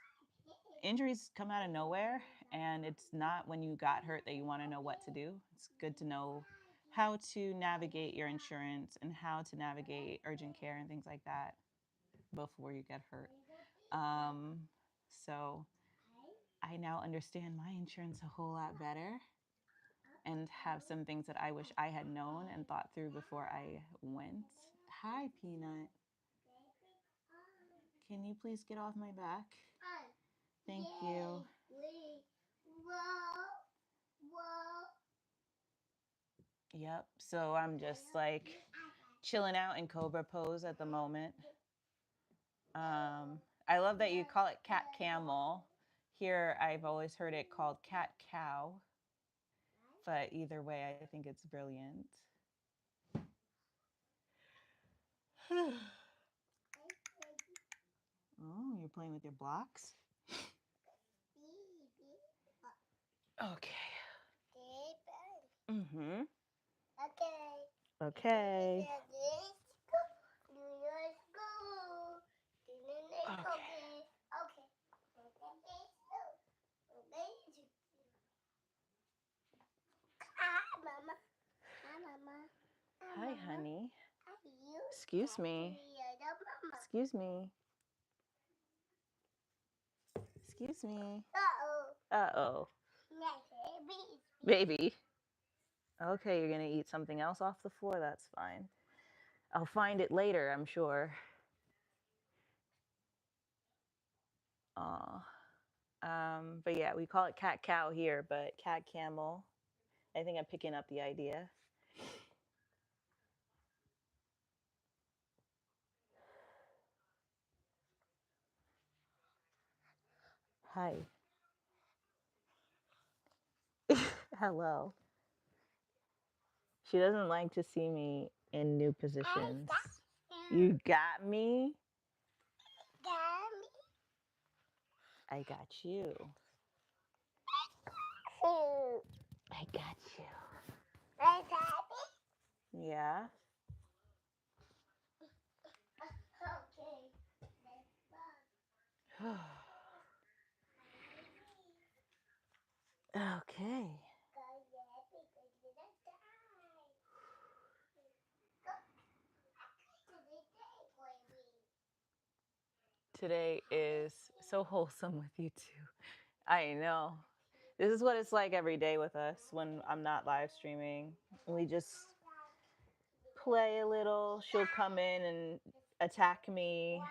injuries come out of nowhere, and it's not when you got hurt that you want to know what to do. It's good to know how to navigate your insurance and how to navigate urgent care and things like that before you get hurt. So I now understand my insurance a whole lot better and have some things that I wish I had known and thought through before I went. Hi, Peanut. Can you please get off my back? Thank you. Yep. So I'm just like chilling out in cobra pose at the moment. I love that you call it cat camel. Here, I've always heard it called cat cow. But either way, I think it's brilliant. Oh, you're playing with your blocks? Okay. Mm-hmm. Okay. Hi, honey. Excuse me. Excuse me. Excuse me. Uh-oh. Baby. Okay, you're gonna eat something else off the floor? That's fine. I'll find it later, I'm sure. Aw. But yeah, we call it cat cow here, but cat camel. I think I'm picking up the idea. Hi. Hello. She doesn't like to see me in new positions. You got me? I got you. I got you. Yeah. Okay. Today is so wholesome with you two. I know. This is what it's like every day with us when I'm not live streaming. We just play a little. She'll come in and attack me.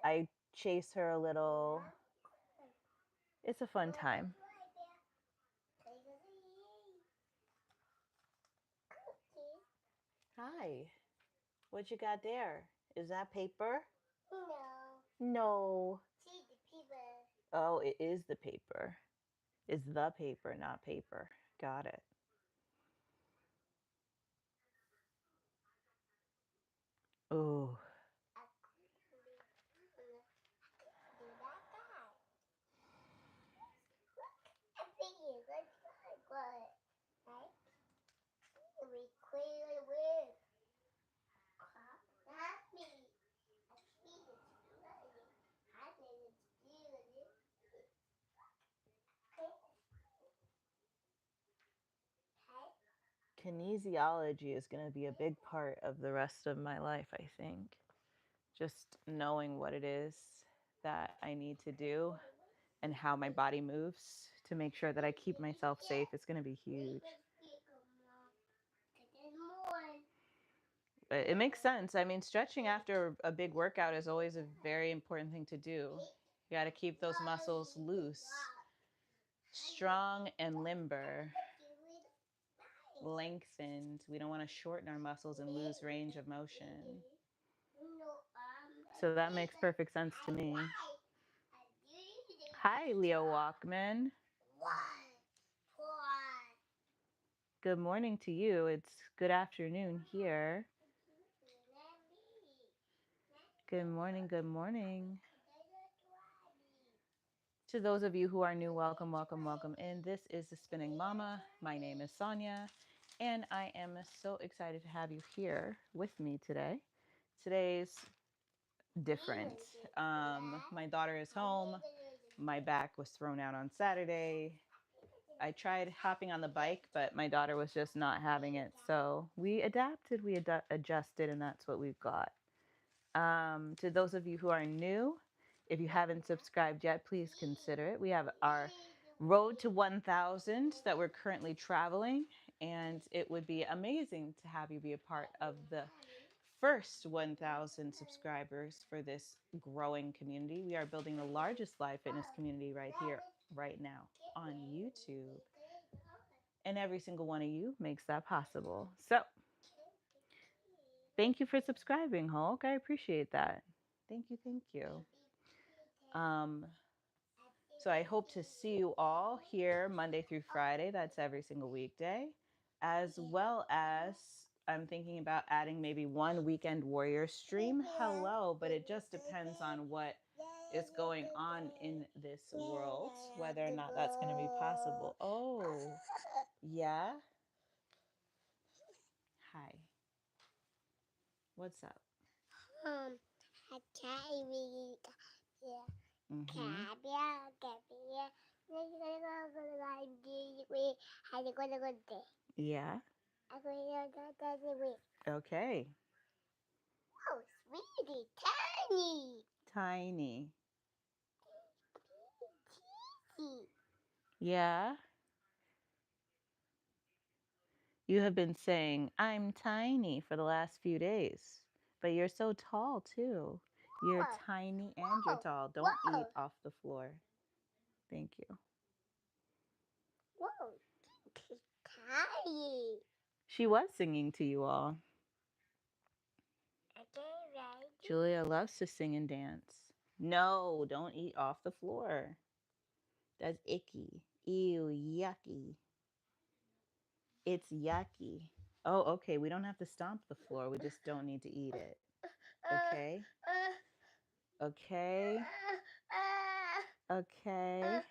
I chase her a little. It's a fun time. Hi. What you got there? Is that paper? No. No. See the paper. Oh, it is the paper. It's the paper, not paper. Got it. Oh. Kinesiology is going to be a big part of the rest of my life, I think. Just knowing what it is that I need to do and how my body moves to make sure that I keep myself safe is going to be huge. But it makes sense. I mean, stretching after a big workout is always a very important thing to do. You got to keep those muscles loose, strong and limber, lengthened. We don't want to shorten our muscles and lose range of motion. So that makes perfect sense to me. Hi, Leo Walkman. Good morning to you. It's good afternoon here. Good morning, good morning. To those of you who are new, welcome, welcome, welcome in. This is The Spinning Mama. My name is Sonia, and I am so excited to have you here with me today. Today's different. My daughter is home. My back was thrown out on Saturday. I tried hopping on the bike, but my daughter was just not having it. So we adapted, we adjusted, and that's what we've got. To those of you who are new, if you haven't subscribed yet, please consider it. We have our road to 1,000 that we're currently traveling, and it would be amazing to have you be a part of the first 1,000 subscribers for this growing community. We are building the largest live fitness community right here, right now on YouTube. And every single one of you makes that possible. So thank you for subscribing, Hulk. I appreciate that. Thank you, thank you. So I hope to see you all here Monday through Friday. That's every single weekday, as well as I'm thinking about adding maybe one weekend warrior stream. Hello, but it just depends on what is going on in this world, whether or not that's going to be possible. Oh, yeah. Hi. What's up? I can't really, Yeah. Okay. Oh, sweetie, tiny. Tiny. Teensy. Yeah. You have been saying, I'm tiny for the last few days, but you're so tall too. You're Whoa. tiny and you're Whoa. tall. Don't Whoa. eat off the floor. Thank you. Whoa, tiny. She was singing to you all. Okay, right. Julia loves to sing and dance. No, don't eat off the floor. That's icky. Ew, yucky. It's yucky. Oh, okay. We don't have to stomp the floor. We just don't need to eat it. Okay? Okay? Okay.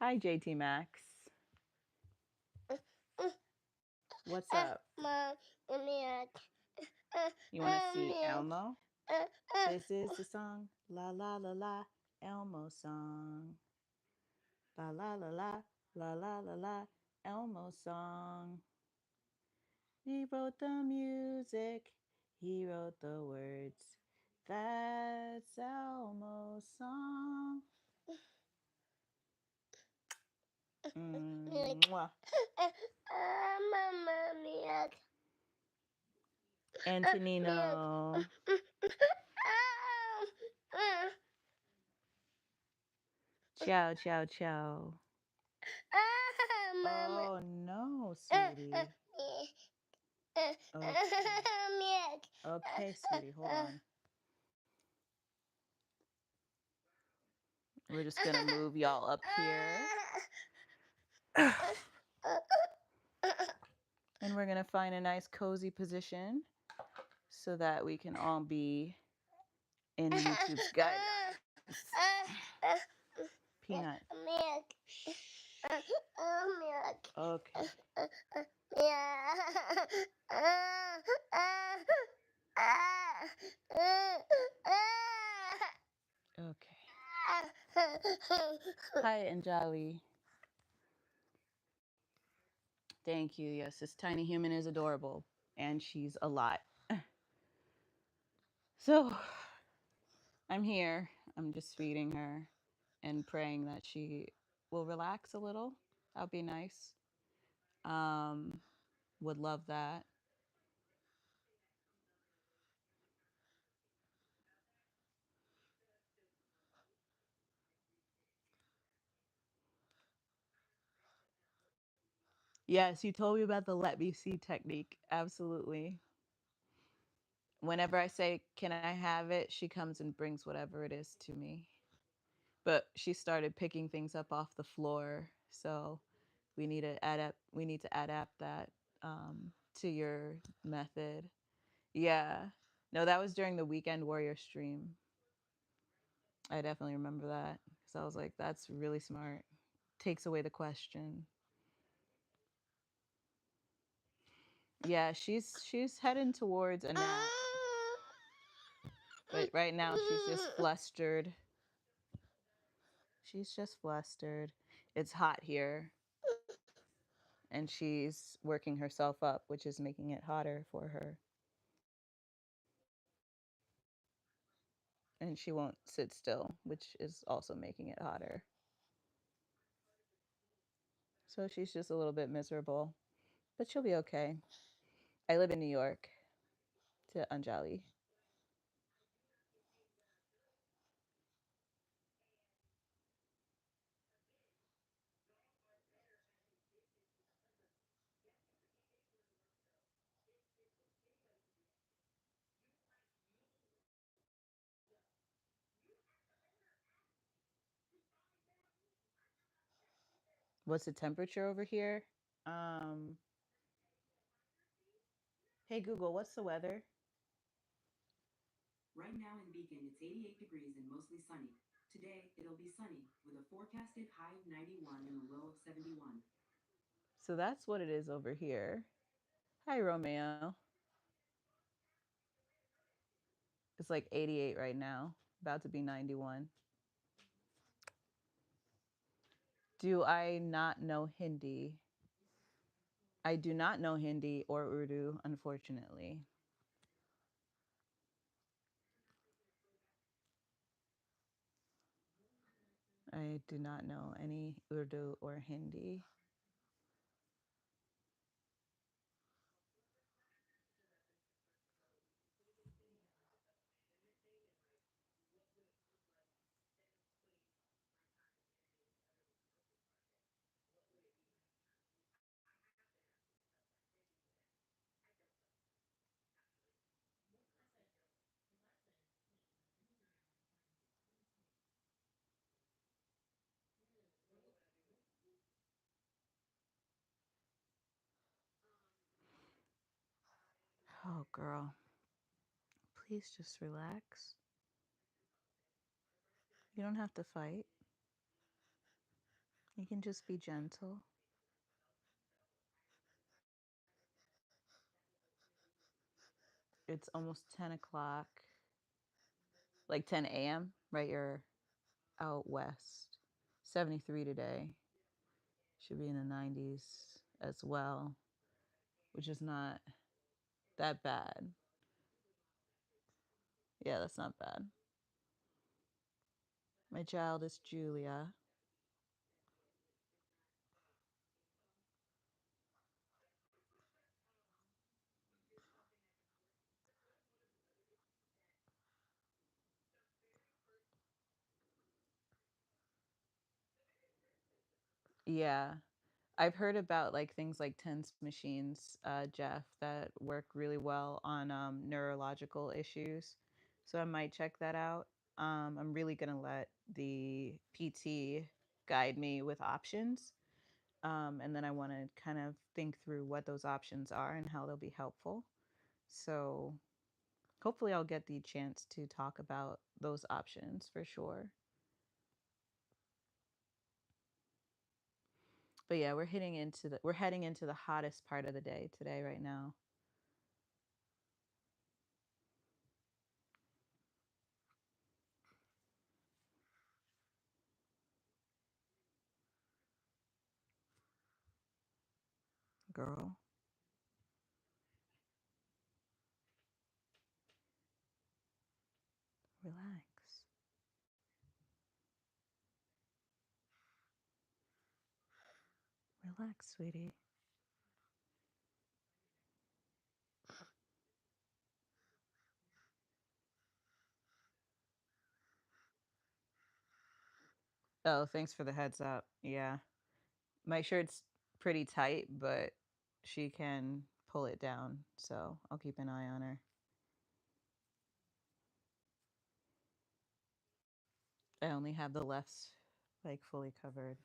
Hi, JT Maxx. What's up? Mom, milk. You want to see Milk. Elmo? This is the song. La la la la. Elmo song. La la la la. La la la la. Elmo song. He wrote the music. He wrote the words. That's Elmo's song. Mwah. Mama, milk. Antonino. Ciao, ciao, ciao. Mama. Oh no, sweetie. Okay. Milk. Okay, sweetie, hold on. We're just gonna move y'all up here. And we're gonna find a nice cozy position so that we can all be in YouTube's guidelines. Peanut. Milk. Milk. Okay. Okay. Hi, Anjali. Thank you. Yes, this tiny human is adorable, and she's a lot. So I'm here. I'm just feeding her and praying that she will relax a little. That would be nice. Um, would love that. Yes, you told me about the let me see technique. Absolutely. Whenever I say, "Can I have it?" she comes and brings whatever it is to me. But she started picking things up off the floor, so we need to adapt that to your method. Yeah. No, that was during the Weekend Warrior stream. I definitely remember that because I was like, that's really smart. Takes away the question. Yeah, she's heading towards a nap, but right now she's just flustered. She's just flustered. It's hot here, and she's working herself up, which is making it hotter for her. And she won't sit still, which is also making it hotter. So she's just a little bit miserable, but she'll be okay. I live in New York, to Anjali. What's the temperature over here? Um, hey Google, what's the weather? Right now in Beacon, it's 88 degrees and mostly sunny. Today, it'll be sunny with a forecasted high of 91 and a low of 71. So that's what it is over here. Hi Romeo. It's like 88 right now, about to be 91. Do I not know Hindi? I do not know Hindi or Urdu, unfortunately. I do not know any Urdu or Hindi. Oh, girl, please just relax. You don't have to fight. You can just be gentle. It's almost 10 o'clock, like 10 a.m., right? You're out west. 73 today. Should be in the 90s as well, which is not that bad. Yeah, that's not bad. My child is Julia. Yeah, I've heard about like things like tense machines, Jeff, that work really well on neurological issues. So I might check that out. I'm really gonna let the PT guide me with options, and then I want to kind of think through what those options are and how they'll be helpful. So hopefully, I'll get the chance to talk about those options for sure. But yeah, we're heading into the hottest part of the day today right now. Girl, relax. Relax, sweetie. Oh, thanks for the heads up. Yeah. My shirt's pretty tight, but she can pull it down, so I'll keep an eye on her. I only have the left like fully covered.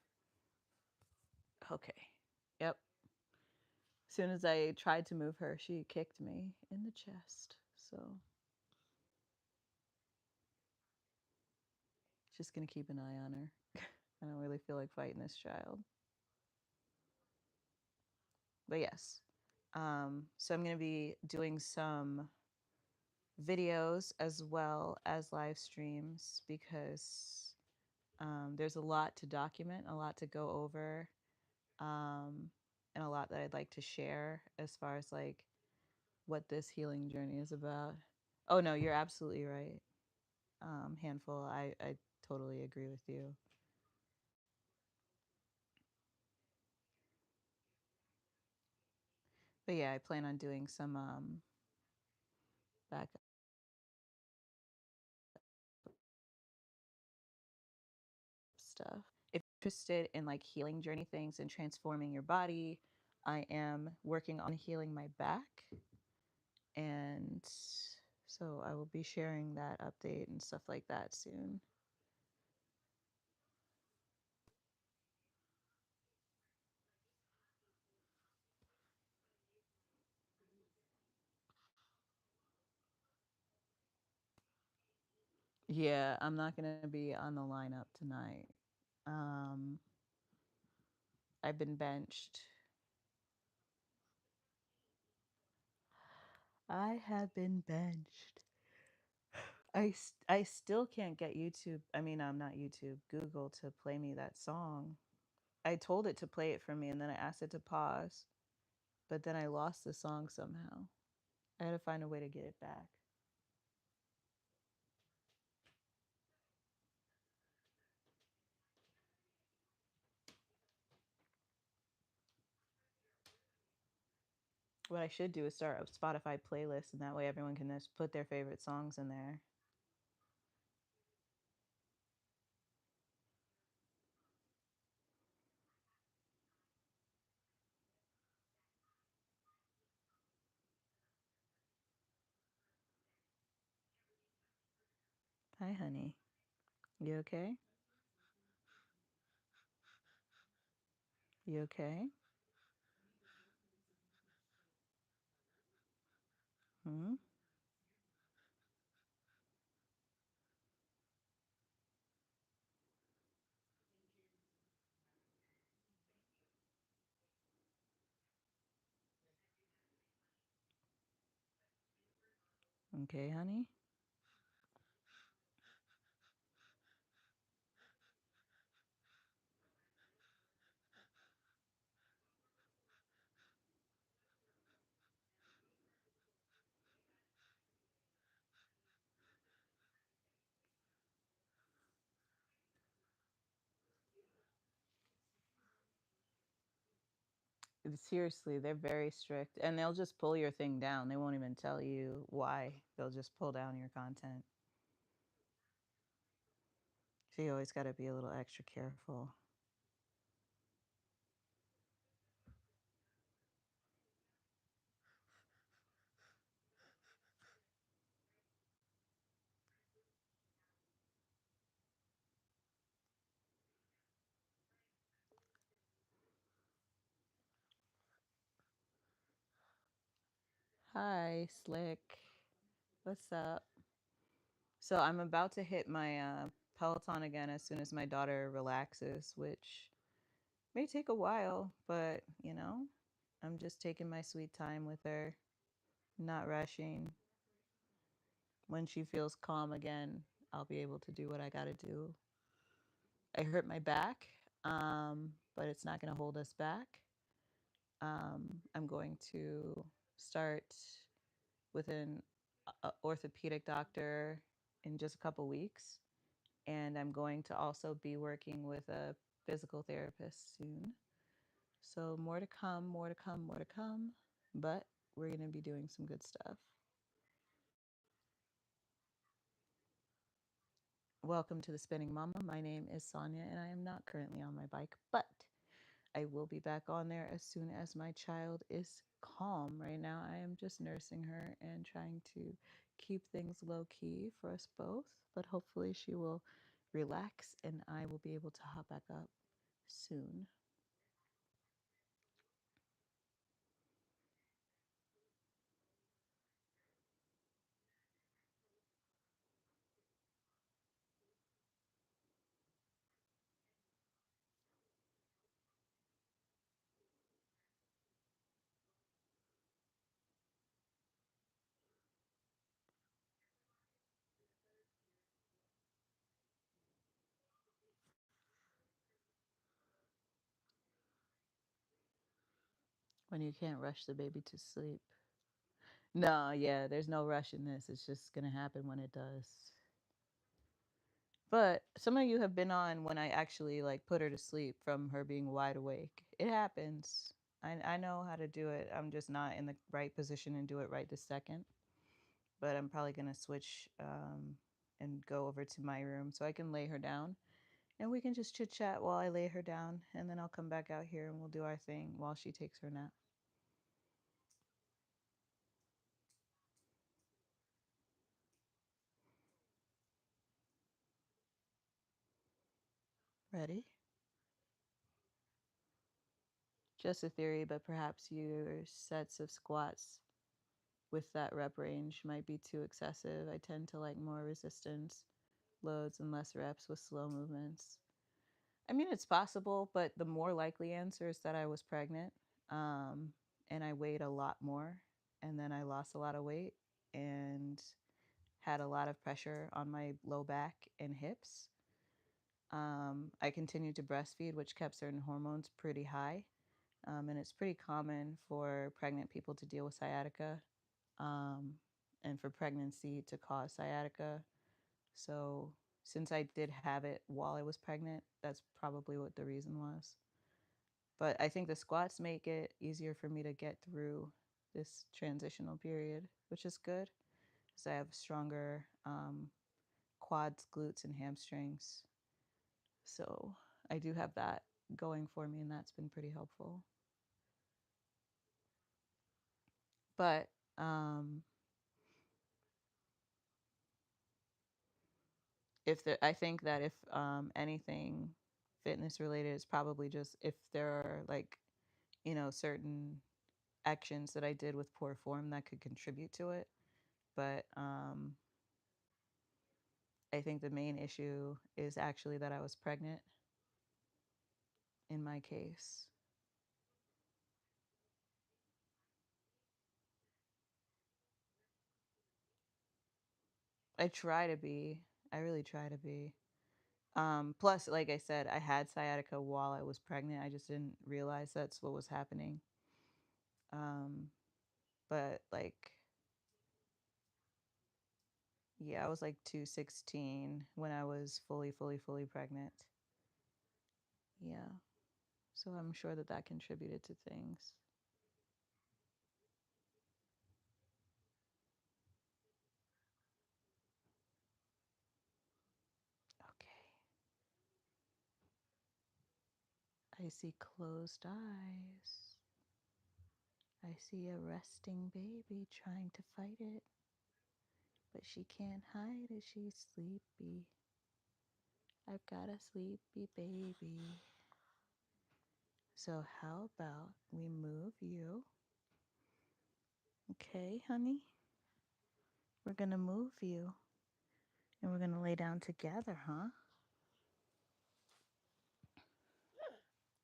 Okay. Yep. As soon as I tried to move her, she kicked me in the chest. So just gonna keep an eye on her. I don't really feel like fighting this child. But yes. So I'm gonna be doing some videos as well as live streams because there's a lot to document, a lot to go over, um, and a lot that I'd like to share as far as like what this healing journey is about. Oh no, you're absolutely right. Handful, I totally agree with you. But yeah, I plan on doing some backup stuff. If you're interested in like healing journey things and transforming your body, I am working on healing my back. And so I will be sharing that update and stuff like that soon. Yeah, I'm not going to be on the lineup tonight. Um, I've been benched. I have been benched. I still can't get YouTube. I mean, I'm not YouTube, Google to play me that song. I told it to play it for me and then I asked it to pause, but then I lost the song somehow. I had to find a way to get it back. What I should do is start a Spotify playlist, and that way everyone can just put their favorite songs in there. Hi, honey. You okay? You okay? Hmm. Okay, honey. Seriously, they're very strict and they'll just pull your thing down. They won't even tell you why. They'll just pull down your content. So you always got to be a little extra careful. Hi, Slick. What's up? So I'm about to hit my Peloton again as soon as my daughter relaxes, which may take a while, but I'm just taking my sweet time with her, not rushing. When she feels calm again, I'll be able to do what I got to do. I hurt my back, but it's not going to hold us back. I'm going to start with an orthopedic doctor in just a couple weeks, and I'm going to also be working with a physical therapist soon. So more to come, more to come, more to come. But we're going to be doing some good stuff. Welcome to the Spinning Mama. My name is Sonia, and I am not currently on my bike, but I will be back on there as soon as my child is calm. Right now, I am just nursing her and trying to keep things low key for us both, but hopefully, she will relax and I will be able to hop back up soon. When you can't rush the baby to sleep. No, yeah, there's no rush in this. It's just going to happen when it does. But some of you have been on when I actually like put her to sleep from her being wide awake. It happens. I know how to do it. I'm just not in the right position and do it right this second. But I'm probably going to switch and go over to my room so I can lay her down. And we can just chit chat while I lay her down. And then I'll come back out here and we'll do our thing while she takes her nap. Ready? Just a theory, but perhaps your sets of squats with that rep range might be too excessive. I tend to like more resistance loads and less reps with slow movements. I mean, it's possible, but the more likely answer is that I was pregnant um, and I weighed a lot more. And then I lost a lot of weight and had a lot of pressure on my low back and hips. I continued to breastfeed, which kept certain hormones pretty high. And it's pretty common for pregnant people to deal with sciatica um, and for pregnancy to cause sciatica. So, since I did have it while I was pregnant, that's probably what the reason was. But I think the squats make it easier for me to get through this transitional period, which is good because I have stronger quads, glutes, and hamstrings. So, I do have that going for me, and that's been pretty helpful. But um, if there, I think that if anything fitness related is probably just if there are like certain actions that I did with poor form that could contribute to it. But I think the main issue is actually that I was pregnant in my case. I try to be. I really try to be. Plus, like I said, I had sciatica while I was pregnant. I just didn't realize that's what was happening. But like, yeah, I was like 216 when I was fully pregnant. Yeah. So I'm sure that that contributed to things. Okay. I see closed eyes. I see a resting baby trying to fight it, but she can't hide it. She's sleepy. I've got a sleepy baby. So how about we move you? Okay, honey? We're gonna move you. And we're gonna lay down together, huh?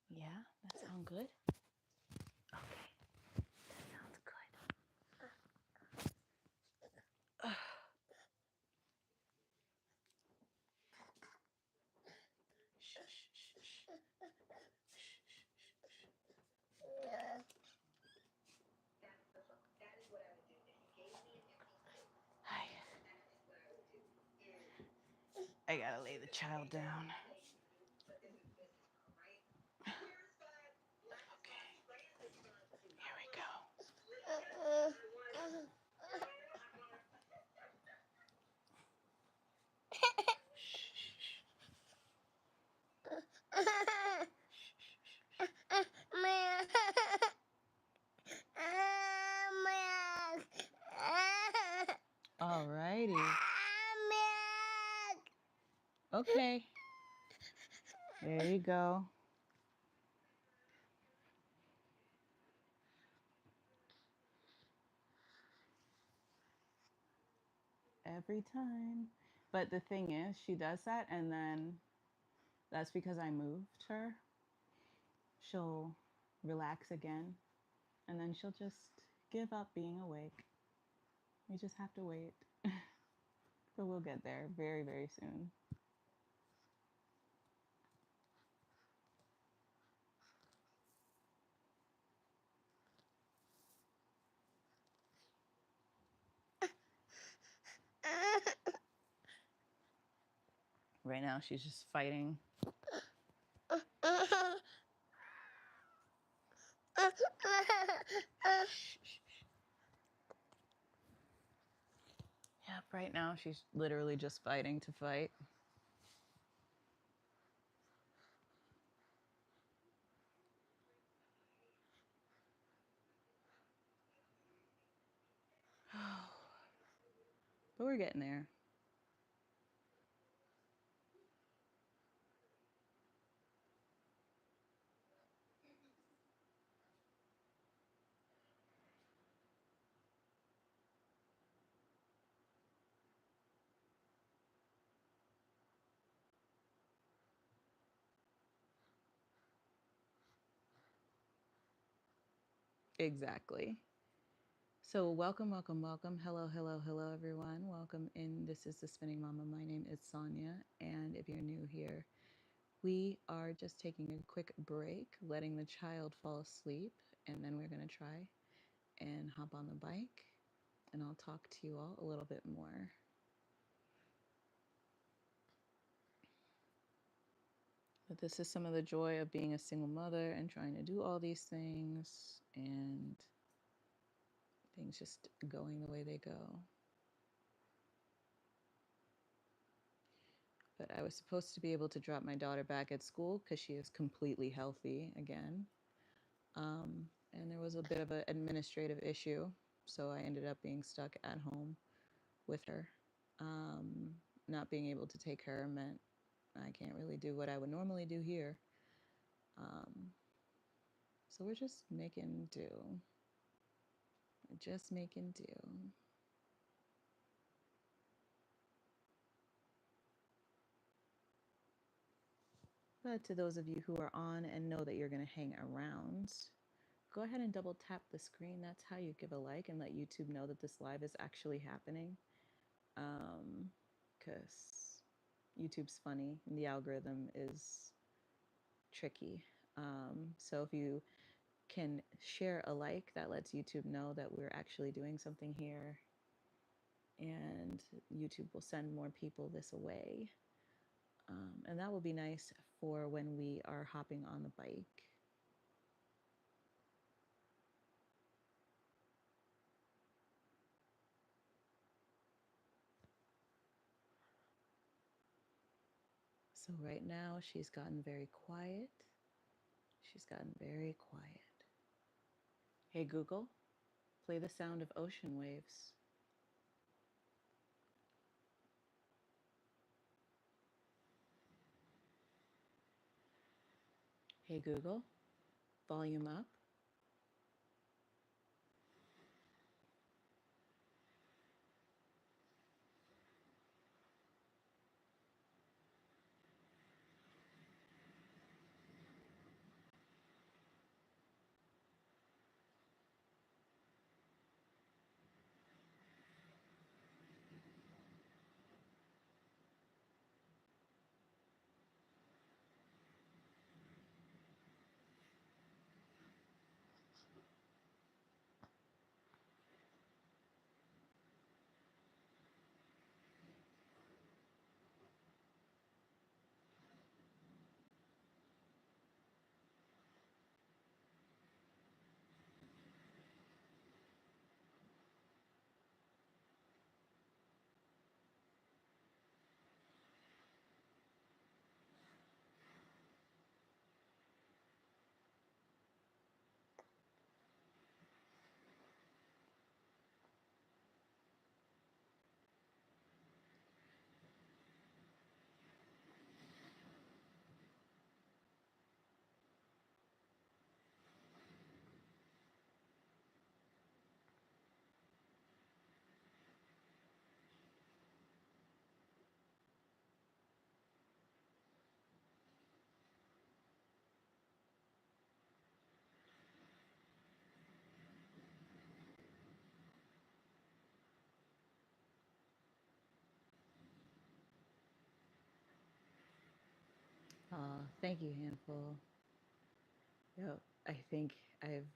Yeah, that sounds good. Okay, that sounds good. Shh, shh, shh, shh. Hi. I gotta lay the child down. Okay, here we go. Alrighty. Okay. There you go. Every time. But the thing is, she does that, and then that's because I moved her. She'll relax again, and then she'll just give up being awake. We just have to wait. But we'll get there very, very soon. Right now, she's just fighting. Yep, right now she's literally just fighting to fight. But we're getting there. Exactly. So welcome, welcome, welcome. Hello, hello, hello, everyone. Welcome in. This is the Spinning Mama. My name is Sonia, and if you're new here, we are just taking a quick break, letting the child fall asleep, and then we're gonna try and hop on the bike, and I'll talk to you all a little bit more. But this is some of the joy of being a single mother and trying to do all these things, and things just going the way they go. But I was supposed to be able to drop my daughter back at school because she is completely healthy again. And there was a bit of an administrative issue, so I ended up being stuck at home with her. Not being able to take her meant I can't really do what I would normally do here. So we're just making do. Just making do. But to those of you who are on and know that you're going to hang around, go ahead and double tap the screen. That's how you give a like and let YouTube know that this live is actually happening. Because YouTube's funny and the algorithm is tricky. So if you can share a like, that lets YouTube know that we're actually doing something here, and YouTube will send more people this way. And that will be nice for when we are hopping on the bike. So right now she's gotten very quiet. She's gotten very quiet. Hey Google, play the sound of ocean waves. Hey Google, volume up. Thank you, Handful. Yep, I think I've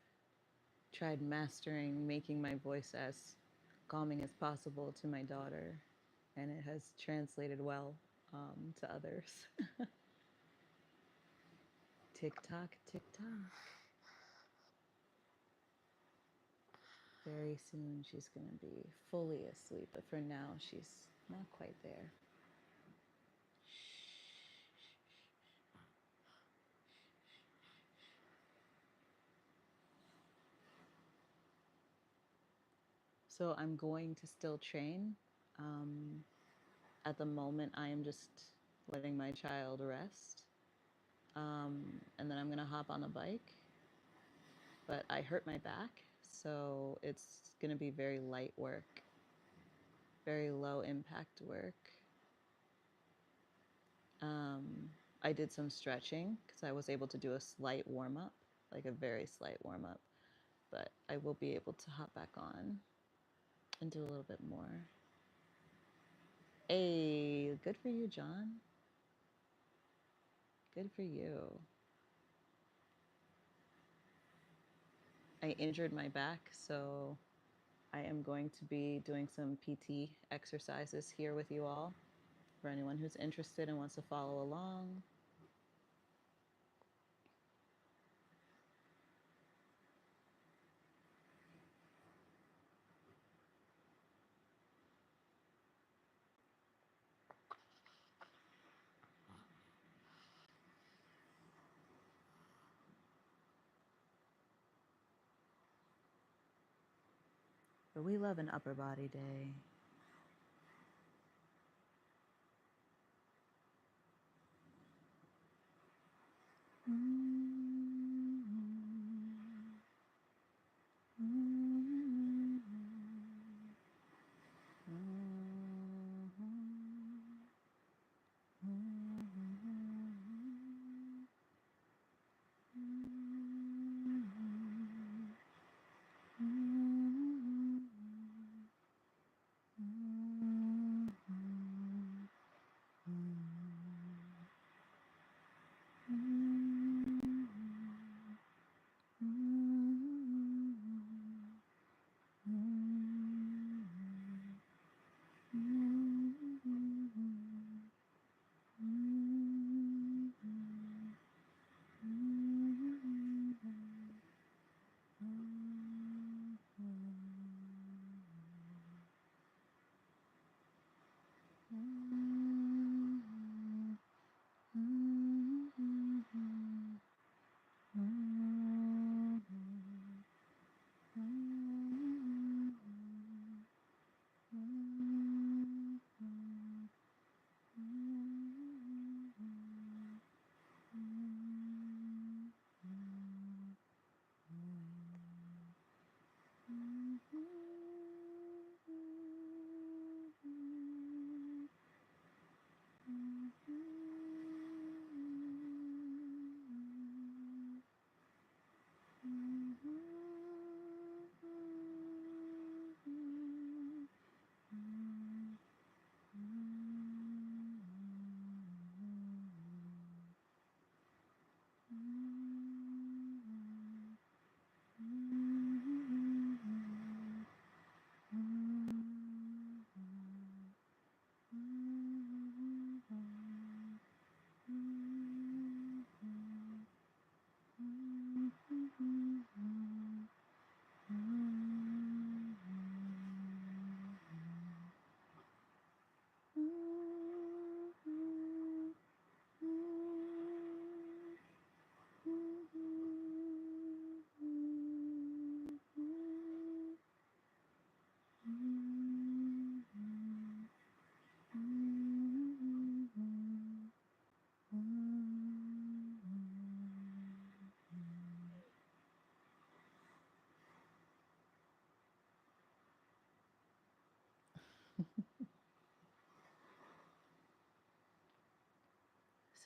tried mastering making my voice as calming as possible to my daughter, and it has translated well to others. Tick tock, tick tock. Very soon she's going to be fully asleep, but for now she's not quite there. So I'm going to still train. At the moment, I am just letting my child rest. And then I'm going to hop on a bike. But I hurt my back, so it's going to be very light work, very low impact work. I did some stretching because I was able to do a slight warm up, like a very slight warm up. But I will be able to hop back on and do a little bit more. Hey, good for you, John. Good for you. I injured my back, so I am going to be doing some PT exercises here with you all. For anyone who's interested and wants to follow along. But we love an upper body day.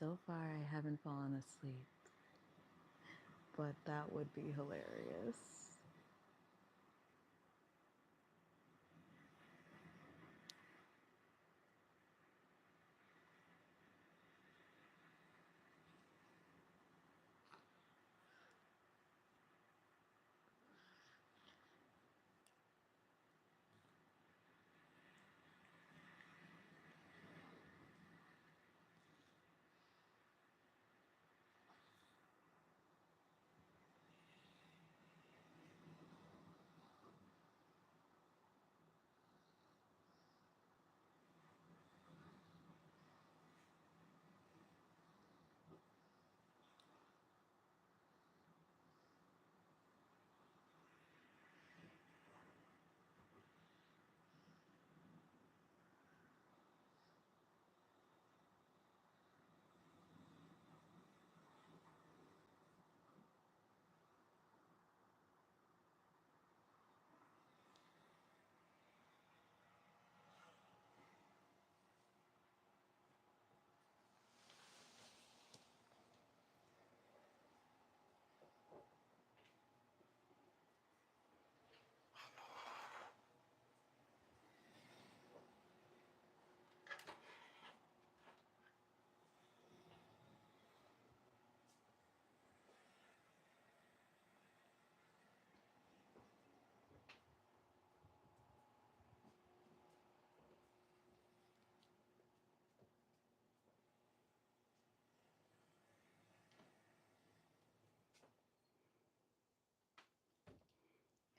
So far, I haven't fallen asleep, but that would be hilarious.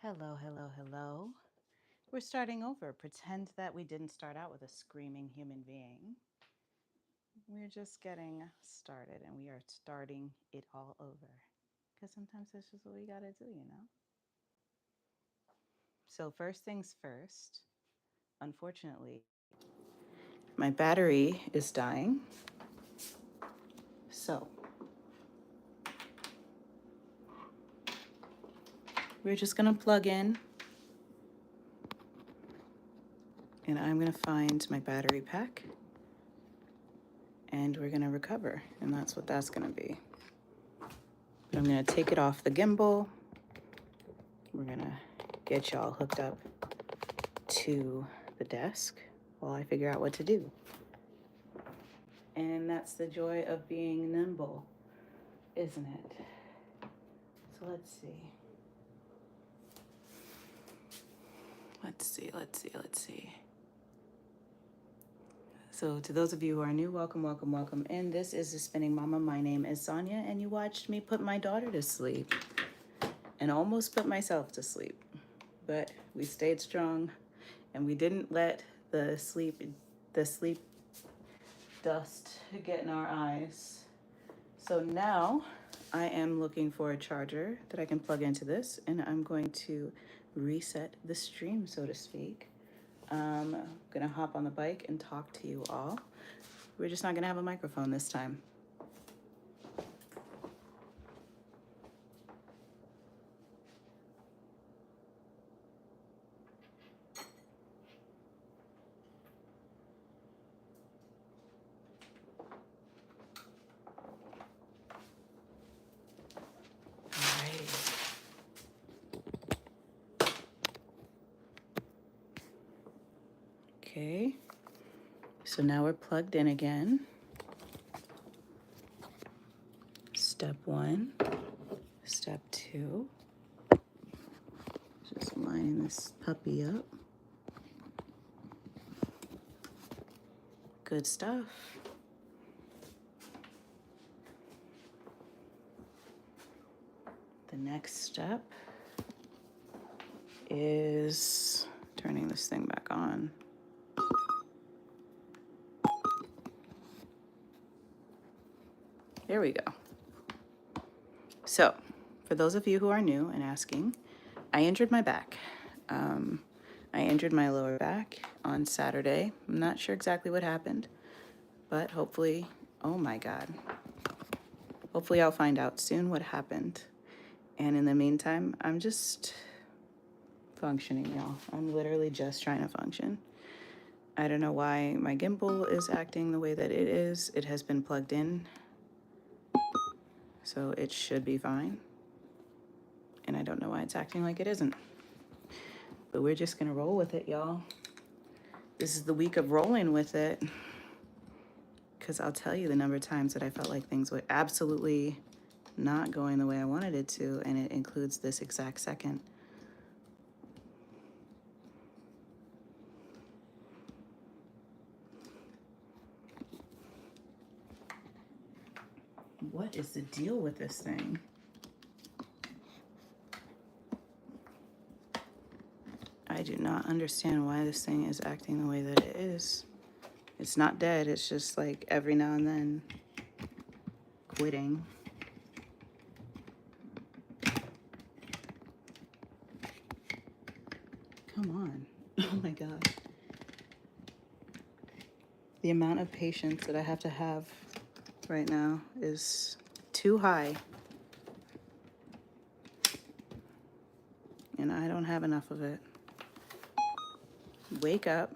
Hello, hello, hello. We're starting over. Pretend that we didn't start out with a screaming human being. We're just getting started and we are starting it all over. Because sometimes that's just what we gotta do, you know? So, first things first, unfortunately, my battery is dying. So, we're just gonna plug in and I'm gonna find my battery pack and we're gonna recover. And that's what that's gonna be. But I'm gonna take it off the gimbal. We're gonna get y'all hooked up to the desk while I figure out what to do. And that's the joy of being nimble, isn't it? So let's see. Let's see. So to those of you who are new, welcome, welcome, welcome. And this is The Spinning Mama. My name is Sonia, and you watched me put my daughter to sleep and almost put myself to sleep. But we stayed strong and we didn't let the sleep dust get in our eyes. So now I am looking for a charger that I can plug into this, and I'm going to reset the stream, so to speak. I'm gonna hop on the bike and talk to you all. We're just not gonna have a microphone this time. Alrighty. Okay, so now we're plugged in again. Step 1, step 2. Just lining this puppy up. Good stuff. The next step is turning this thing back on. There we go. So, for those of you who are new and asking, I injured my back. I injured my lower back on Saturday. I'm not sure exactly what happened, but hopefully, oh my God. Hopefully I'll find out soon what happened. And in the meantime, I'm just functioning, y'all. I'm literally just trying to function. I don't know why my gimbal is acting the way that it is. It has been plugged in, so it should be fine. And I don't know why it's acting like it isn't. But we're just gonna roll with it, y'all. This is the week of rolling with it. Because I'll tell you the number of times that I felt like things were absolutely not going the way I wanted it to, and it includes this exact second. What is the deal with this thing? I do not understand why this thing is acting the way that it is. It's not dead, it's just like every now and then quitting. Come on. Oh my God. The amount of patience that I have to have right now is too high. And I don't have enough of it. Wake up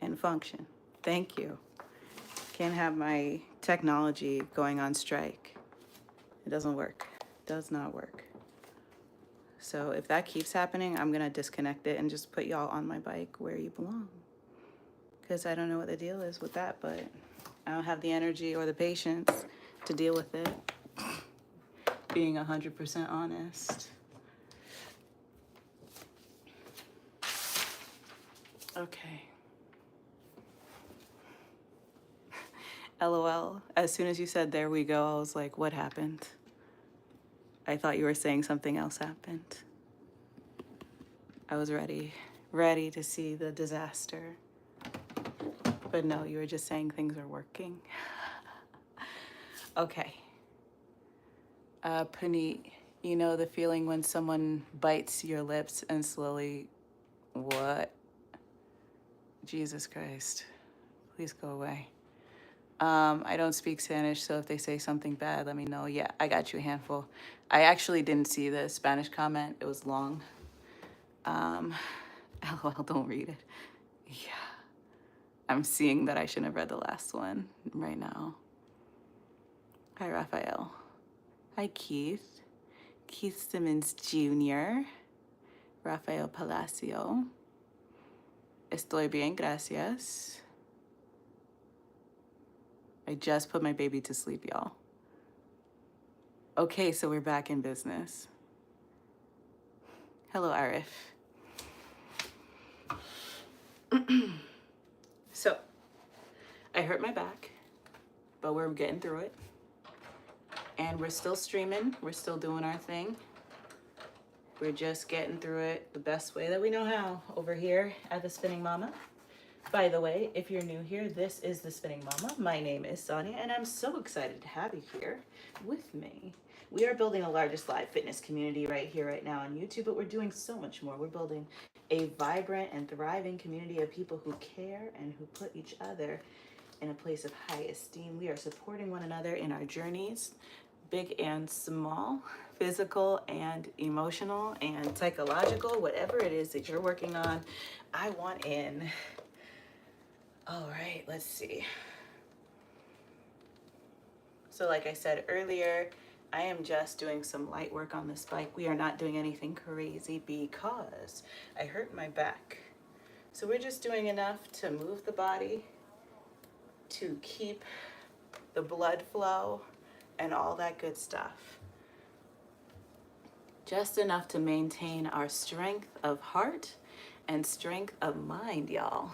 and function. Thank you. Can't have my technology going on strike. It doesn't work. Does not work. So if that keeps happening, I'm gonna disconnect it and just put y'all on my bike where you belong. Because I don't know what the deal is with that, but I don't have the energy or the patience to deal with it. Being 100% honest. Okay. LOL. As soon as you said there we go, I was like, what happened? I thought you were saying something else happened. I was ready to see the disaster. But no, you were just saying things are working. Okay. Puneet, you know the feeling when someone bites your lips and slowly, what? Jesus Christ. Please go away. I don't speak Spanish, so if they say something bad, let me know. Yeah, I got you a handful. I actually didn't see the Spanish comment. It was long. LOL, don't read it. Yeah. I'm seeing that I shouldn't have read the last one right now. Hi, Raphael. Hi, Keith. Keith Simmons Jr. Rafael Palacio. Estoy bien, gracias. I just put my baby to sleep, y'all. Okay, so we're back in business. Hello, Arif. So, I hurt my back, but we're getting through it. And we're still streaming. We're still doing our thing. We're just getting through it the best way that we know how over here at the Spinning Mama. By the way, if you're new here, this is the Spinning Mama. My name is Sonia, and I'm so excited to have you here with me. We are building the largest live fitness community right here, right now on YouTube, but we're doing so much more. We're building a vibrant and thriving community of people who care and who put each other in a place of high esteem. We are supporting one another in our journeys, big and small, physical and emotional and psychological, whatever it is that you're working on, I want in. All right, let's see. So like I said earlier, I am just doing some light work on this bike. We are not doing anything crazy because I hurt my back. So we're just doing enough to move the body, to keep the blood flow and all that good stuff. Just enough to maintain our strength of heart and strength of mind, y'all.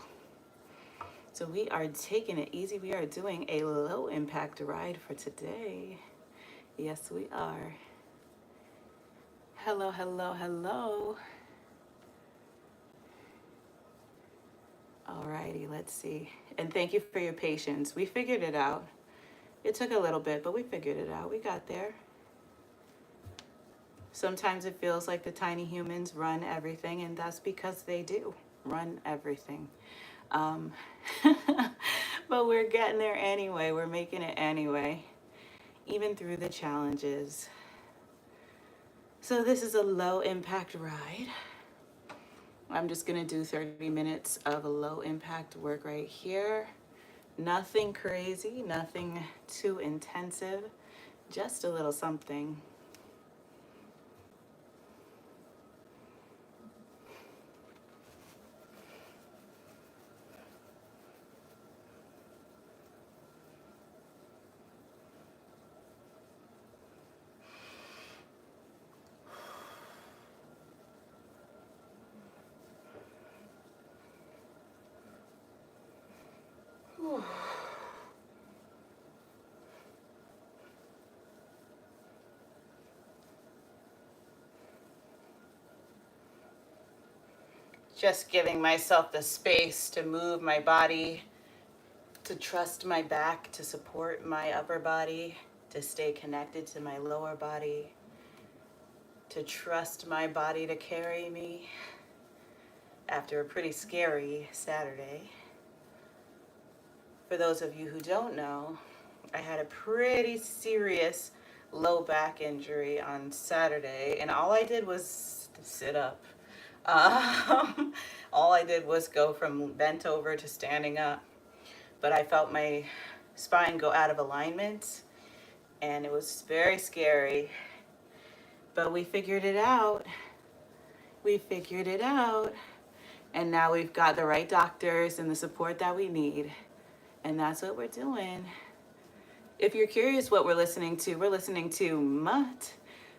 So we are taking it easy. We are doing a low impact ride for today. Yes, we are. Hello, hello, hello. Alrighty, let's see. And thank you for your patience. We figured it out. It took a little bit, but we figured it out. We got there. Sometimes it feels like the tiny humans run everything, and that's because they do run everything. But we're getting there anyway. We're making it anyway, even through the challenges. So this is a low impact ride. I'm just gonna do 30 minutes of a low impact work right here. Nothing crazy, nothing too intensive, just a little something. Just giving myself the space to move my body, to trust my back, to support my upper body, to stay connected to my lower body, to trust my body to carry me after a pretty scary Saturday. For those of you who don't know, I had a pretty serious low back injury on Saturday, and all I did was sit up. All I did was go from bent over to standing up, but I felt my spine go out of alignment, and it was very scary. But we figured it out. We figured it out, and now we've got the right doctors and the support that we need, and that's what we're doing. If you're curious what we're listening to Mutt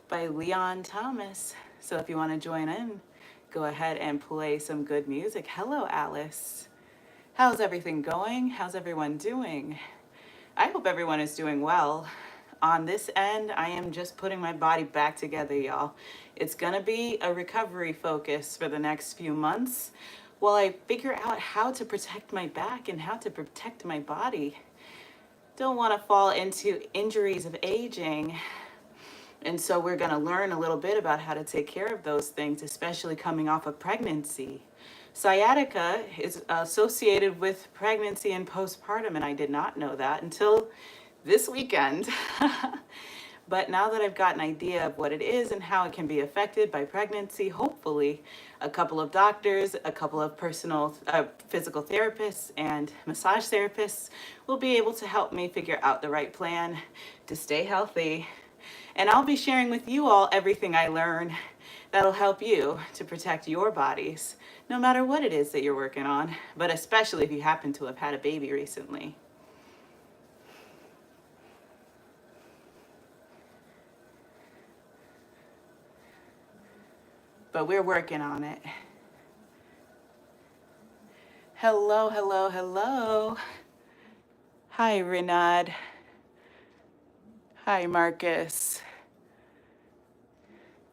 by Leon Thomas. So if you want to join in, go ahead and play some good music. Hello, Alice. How's everything going? How's everyone doing? I hope everyone is doing well. On this end, I am just putting my body back together, y'all. It's gonna be a recovery focus for the next few months while I figure out how to protect my back and how to protect my body. Don't want to fall into injuries of aging. And so we're going to learn a little bit about how to take care of those things, especially coming off of pregnancy. Sciatica is associated with pregnancy and postpartum, and I did not know that until this weekend. But now that I've got an idea of what it is and how it can be affected by pregnancy, hopefully a couple of doctors, a couple of physical therapists and massage therapists will be able to help me figure out the right plan to stay healthy. And I'll be sharing with you all everything I learn that'll help you to protect your bodies, no matter what it is that you're working on, but especially if you happen to have had a baby recently. But we're working on it. Hello, hello, hello. Hi, Renad. Hi, Marcus.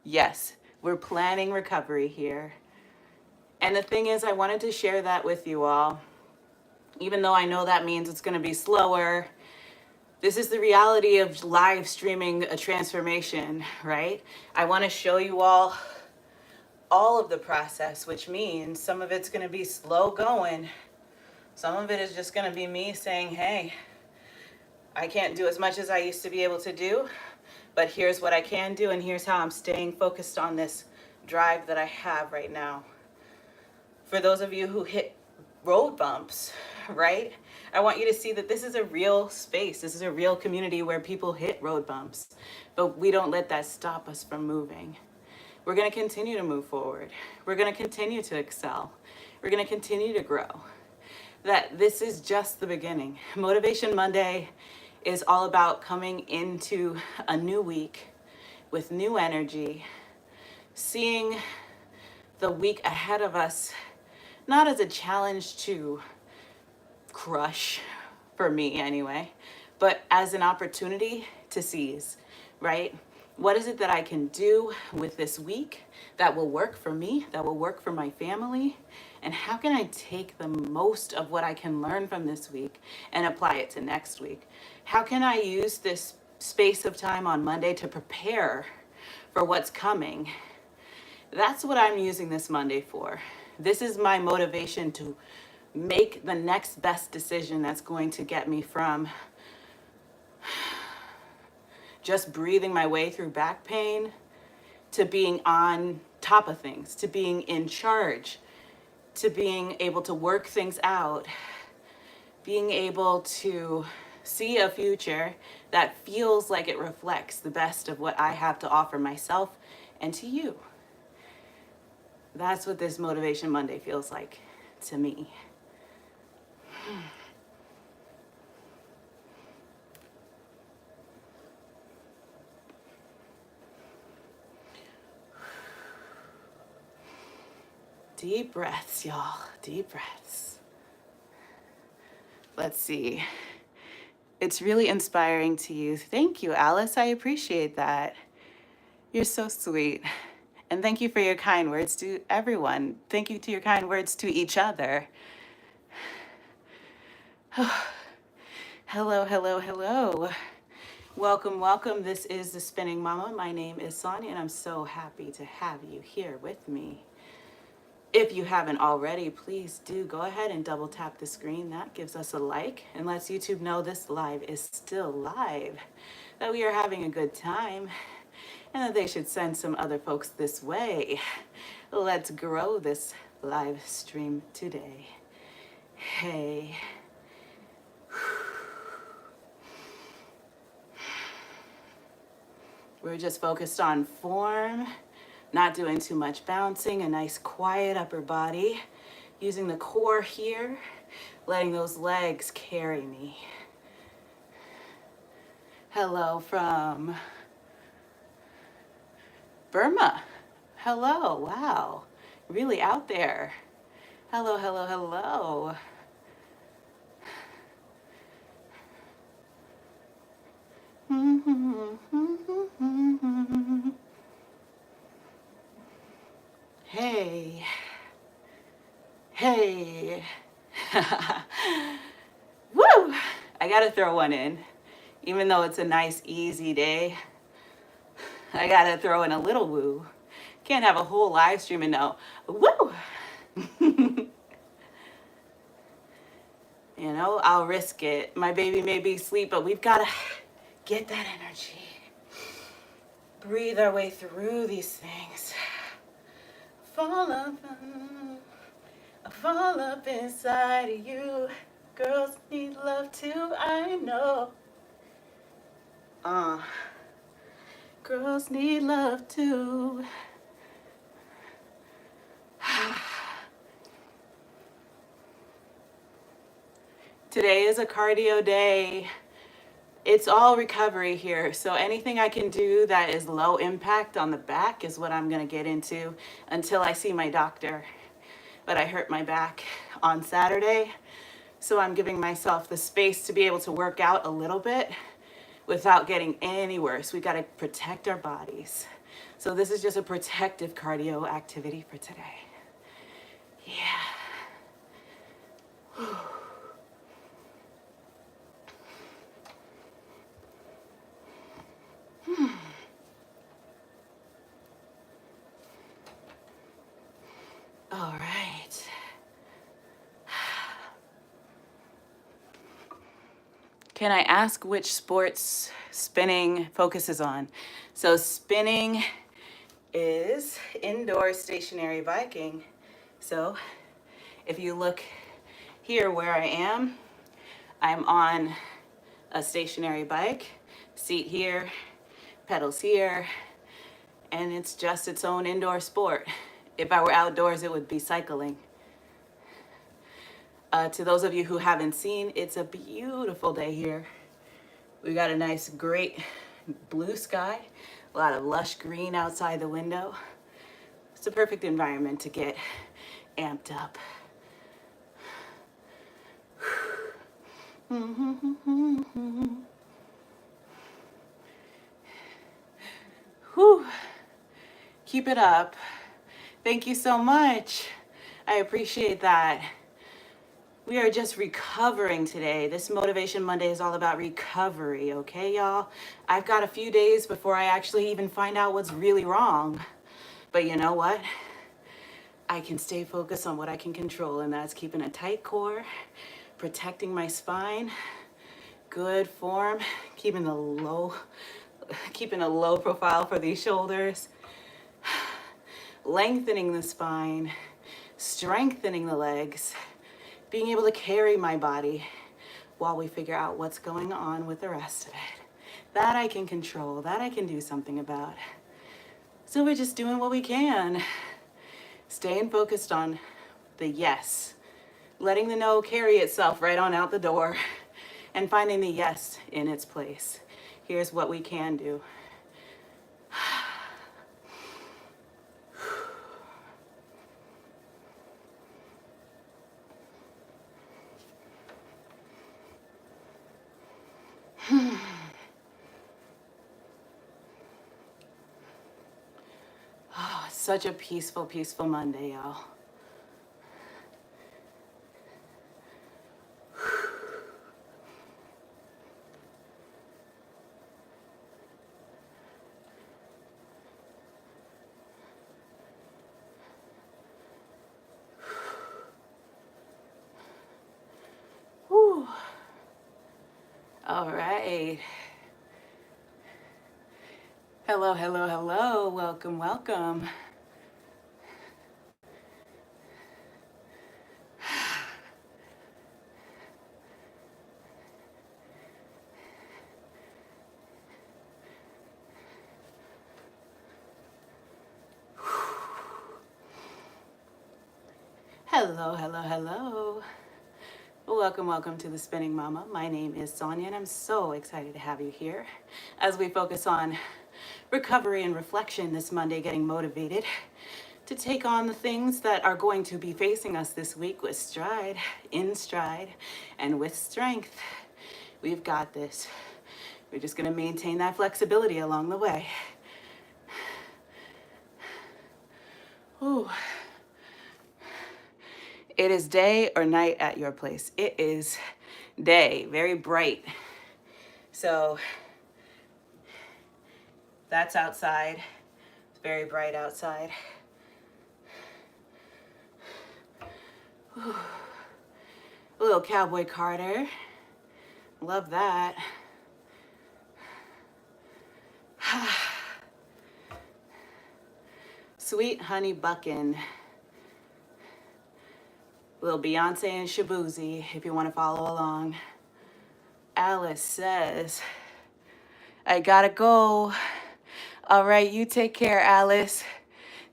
Yes, we're planning recovery here. And the thing is, I wanted to share that with you all. Even though I know that means it's going to be slower, this is the reality of live streaming a transformation, right? I want to show you all of the process, which means some of it's going to be slow going. Some of it is just going to be me saying, hey, I can't do as much as I used to be able to do, but here's what I can do, and here's how I'm staying focused on this drive that I have right now. For those of you who hit road bumps, right? I want you to see that this is a real space. This is a real community where people hit road bumps, but we don't let that stop us from moving. We're going to continue to move forward. We're going to continue to excel. We're going to continue to grow. That this is just the beginning. Motivation Monday is all about coming into a new week with new energy, seeing the week ahead of us not as a challenge to crush, for me anyway, but as an opportunity to seize, right? What is it that I can do with this week that will work for me, that will work for my family? And how can I take the most of what I can learn from this week and apply it to next week? How can I use this space of time on Monday to prepare for what's coming? That's what I'm using this Monday for. This is my motivation to make the next best decision that's going to get me from just breathing my way through back pain to being on top of things, to being in charge, to being able to work things out, being able to see a future that feels like it reflects the best of what I have to offer myself and to you. That's what this Motivation Monday feels like to me. Deep breaths, y'all. Deep breaths. Let's see. It's really inspiring to you. Thank you, Alice. I appreciate that. You're so sweet. And thank you for your kind words to everyone. Thank you to your kind words to each other. Hello, hello, hello. Welcome, welcome. This is The Spinning Mama. My name is Sonia, and I'm so happy to have you here with me. If you haven't already, please do go ahead and double tap the screen. That gives us a like and lets YouTube know this live is still live, that we are having a good time, and that they should send some other folks this way. Let's grow this live stream today. Hey. We're just focused on form, not doing too much bouncing, a nice quiet upper body, using the core here, letting those legs carry me. Hello from Burma. Hello, wow, really out there. Hello, hello, hello. Hey, hey. Woo! I gotta throw one in. Even though it's a nice, easy day, I gotta throw in a little woo. Can't have a whole live stream and no woo! You know, I'll risk it. My baby may be asleep, but we've gotta get that energy. Breathe our way through these things. Fall up inside of you. Girls need love too, I know. Girls need love too. Today is a cardio day. It's all recovery here. So anything I can do that is low impact on the back is what I'm gonna get into until I see my doctor. But I hurt my back on Saturday, so I'm giving myself the space to be able to work out a little bit without getting any worse. We gotta protect our bodies. So this is just a protective cardio activity for today. Yeah. All right. Can I ask which sports spinning focuses on? So spinning is indoor stationary biking. So if you look here where I am, I'm on a stationary bike, seat here, pedals here, and it's just its own indoor sport. If I were outdoors, it would be cycling. To those of you who haven't seen, it's a beautiful day here. We got a nice, great blue sky, a lot of lush green outside the window. It's a perfect environment to get amped up. Whew. Keep it up. Thank you so much. I appreciate that. We are just recovering today. This Motivation Monday is all about recovery, okay, y'all? I've got a few days before I actually even find out what's really wrong. But you know what? I can stay focused on what I can control, and that's keeping a tight core, protecting my spine, good form, keeping a low profile for these shoulders, lengthening the spine, strengthening the legs, being able to carry my body while we figure out what's going on with the rest of it. That I can control, that I can do something about. So we're just doing what we can. Staying focused on the yes, letting the no carry itself right on out the door, and finding the yes in its place. Here's what we can do. Oh, it's such a peaceful, peaceful Monday, y'all. Whew. All right. Hello, hello, hello. Welcome, welcome. Hello, hello, hello. Welcome, welcome to the Spinning Mama. My name is Sonia, and I'm so excited to have you here as we focus on recovery and reflection this Monday, getting motivated to take on the things that are going to be facing us this week with stride, in stride, and with strength. We've got this. We're just going to maintain that flexibility along the way. Ooh. It is day or night at your place. It is day, very bright. So that's outside. It's very bright outside. Whew. A little Cowboy Carter. Love that. Sweet Honey Buckin'. Little Beyonce and Shabuzi, if you want to follow along. Alice says, I gotta go. All right, you take care, Alice.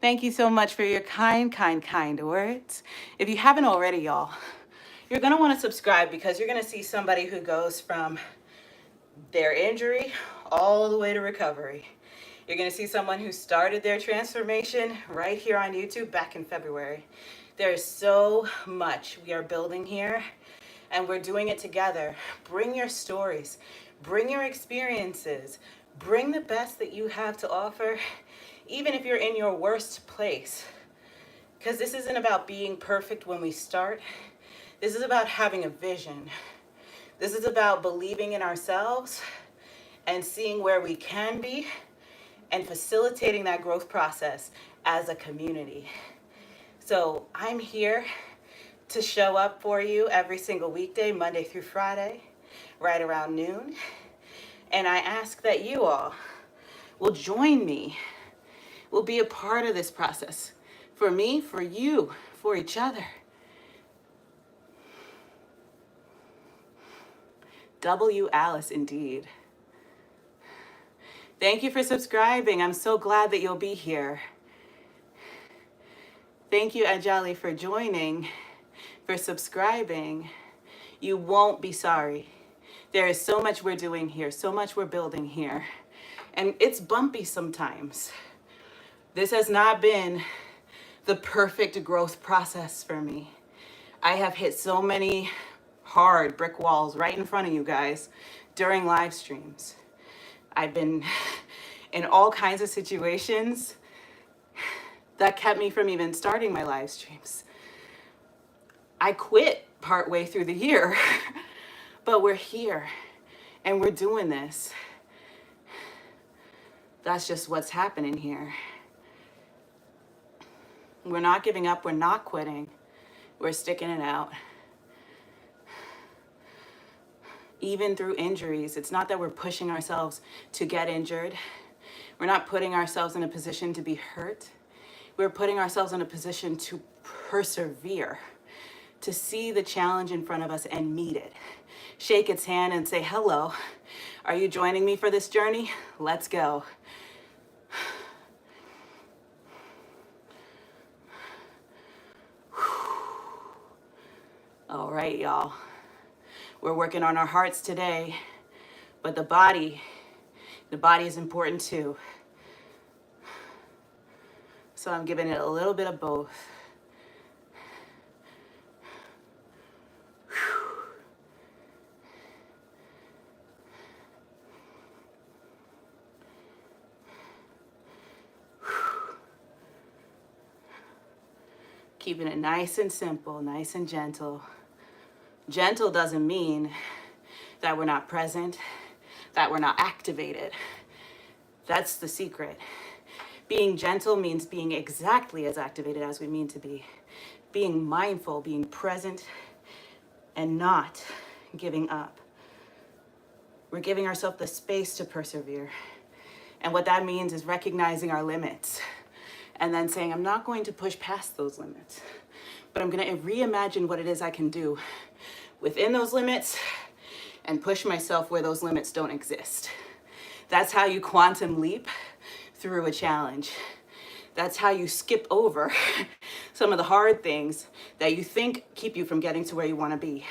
Thank you so much for your kind, kind, kind words. If you haven't already, y'all, you're gonna want to subscribe because you're gonna see somebody who goes from their injury all the way to recovery. You're gonna see someone who started their transformation right here on YouTube back in February. There's so much we are building here, and we're doing it together. Bring your stories, bring your experiences, bring the best that you have to offer, even if you're in your worst place. Because this isn't about being perfect when we start. This is about having a vision. This is about believing in ourselves and seeing where we can be and facilitating that growth process as a community. So I'm here to show up for you every single weekday, Monday through Friday, right around noon. And I ask that you all will join me, will be a part of this process. For me, for you, for each other. W. Alice, indeed. Thank you for subscribing. I'm so glad that you'll be here. Thank you, Anjali, for joining, for subscribing. You won't be sorry. There is so much we're doing here, so much we're building here. And it's bumpy sometimes. This has not been the perfect growth process for me. I have hit so many hard brick walls right in front of you guys during live streams. I've been in all kinds of situations that kept me from even starting my live streams. I quit partway through the year, but we're here and we're doing this. That's just what's happening here. We're not giving up, we're not quitting. We're sticking it out. Even through injuries, it's not that we're pushing ourselves to get injured. We're not putting ourselves in a position to be hurt. We're putting ourselves in a position to persevere, to see the challenge in front of us and meet it. Shake its hand and say, hello, are you joining me for this journey? Let's go. All right, y'all. We're working on our hearts today, but the body is important too. So I'm giving it a little bit of both. Keeping it nice and simple, nice and gentle. Gentle doesn't mean that we're not present, that we're not activated. That's the secret. Being gentle means being exactly as activated as we mean to be. Being mindful, being present, and not giving up. We're giving ourselves the space to persevere. And what that means is recognizing our limits and then saying, I'm not going to push past those limits, but I'm going to reimagine what it is I can do within those limits and push myself where those limits don't exist. That's how you quantum leap through a challenge. That's how you skip over some of the hard things that you think keep you from getting to where you want to be.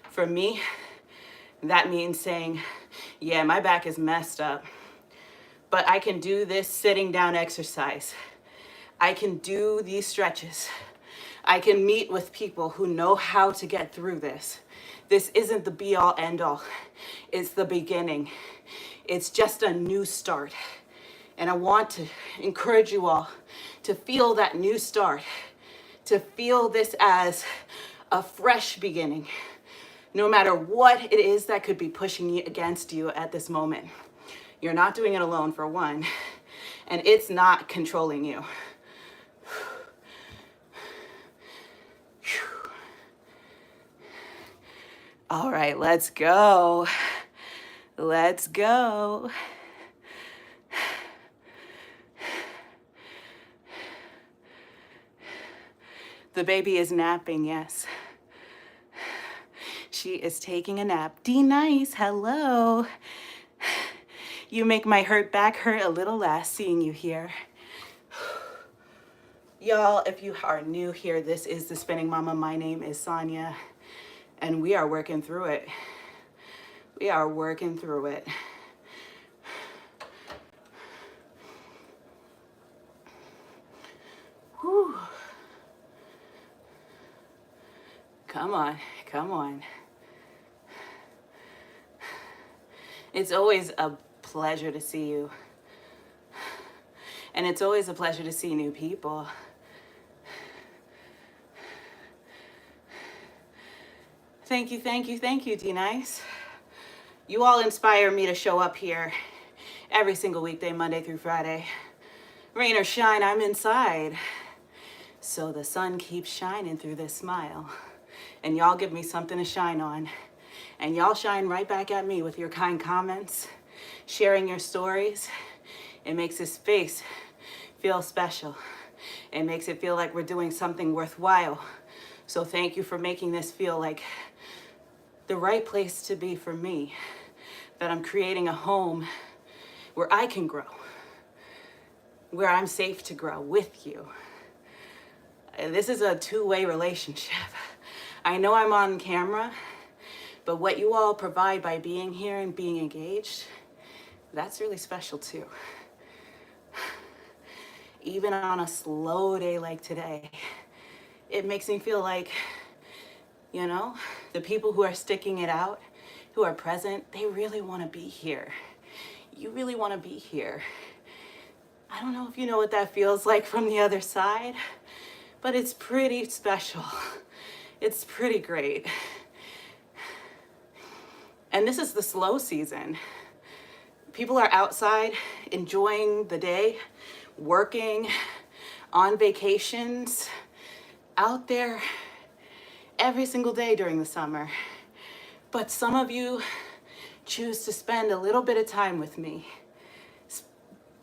For me, that means saying, yeah, my back is messed up, but I can do this sitting down exercise. I can do these stretches. I can meet with people who know how to get through this. This isn't the be all end all. It's the beginning. It's just a new start. And I want to encourage you all to feel that new start, to feel this as a fresh beginning, no matter what it is that could be pushing you against you at this moment. You're not doing it alone, for one, and it's not controlling you. All right, let's go. Let's go. The baby is napping, yes. She is taking a nap. D-Nice, hello. You make my back hurt a little less seeing you here. Y'all, if you are new here, this is The Spinning Mama. My name is Sonia, and we are working through it. We are working through it. Whew. Come on, come on. It's always a pleasure to see you. And it's always a pleasure to see new people. Thank you, thank you, thank you, D-Nice. You all inspire me to show up here every single weekday, Monday through Friday. Rain or shine, I'm inside. So the sun keeps shining through this smile. And y'all give me something to shine on. And y'all shine right back at me with your kind comments, sharing your stories. It makes this space feel special. It makes it feel like we're doing something worthwhile. So thank you for making this feel like the right place to be for me. That I'm creating a home where I can grow, where I'm safe to grow with you. This is a two-way relationship. I know I'm on camera, but what you all provide by being here and being engaged, that's really special too. Even on a slow day like today, it makes me feel like, you know, the people who are sticking it out, who are present, they really want to be here. You really want to be here. I don't know if you know what that feels like from the other side, but it's pretty special. It's pretty great. And this is the slow season. People are outside enjoying the day, working, on vacations, out there every single day during the summer. But some of you choose to spend a little bit of time with me,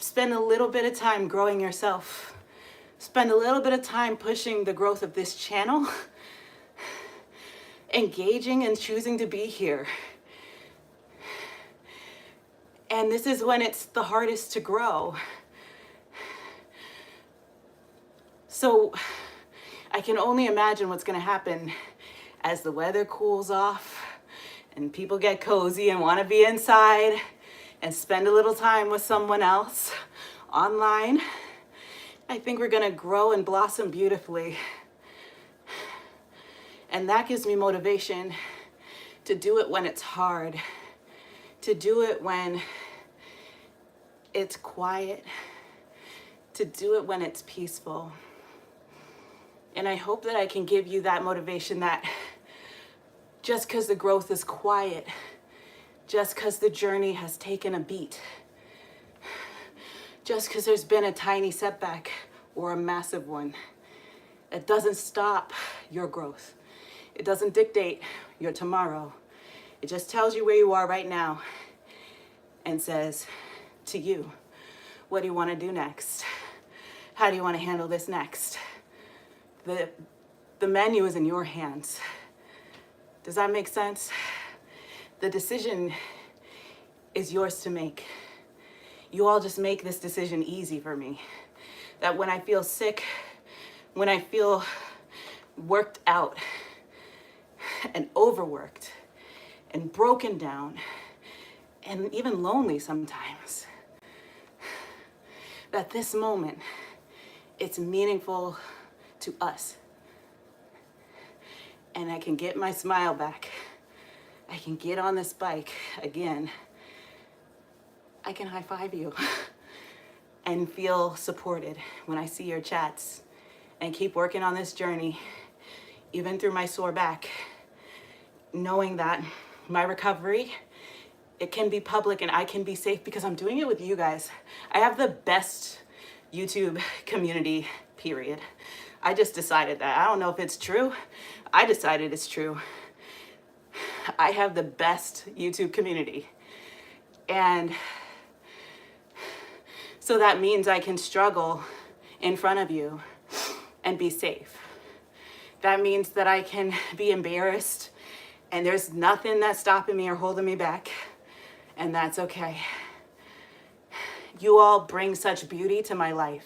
spend a little bit of time growing yourself. Spend a little bit of time pushing the growth of this channel, engaging and choosing to be here. And this is when it's the hardest to grow. So I can only imagine what's gonna happen as the weather cools off and people get cozy and wanna be inside and spend a little time with someone else online. I think we're gonna grow and blossom beautifully. And that gives me motivation to do it when it's hard, to do it when it's quiet, to do it when it's peaceful. And I hope that I can give you that motivation, that just because the growth is quiet, just because the journey has taken a beat, just because there's been a tiny setback or a massive one, it doesn't stop your growth. It doesn't dictate your tomorrow. It just tells you where you are right now and says to you, what do you want to do next? How do you want to handle this next? The menu is in your hands. Does that make sense? The decision is yours to make. You all just make this decision easy for me. That when I feel sick, when I feel worked out and overworked and broken down and even lonely sometimes, that this moment, it's meaningful to us. And I can get my smile back. I can get on this bike again. I can high five you and feel supported when I see your chats and keep working on this journey, even through my sore back, knowing that my recovery, it can be public and I can be safe because I'm doing it with you guys. I have the best YouTube community, period. I just decided that. I don't know if it's true. I decided it's true. I have the best YouTube community. And so that means I can struggle in front of you and be safe. That means that I can be embarrassed and there's nothing that's stopping me or holding me back. And that's okay. You all bring such beauty to my life.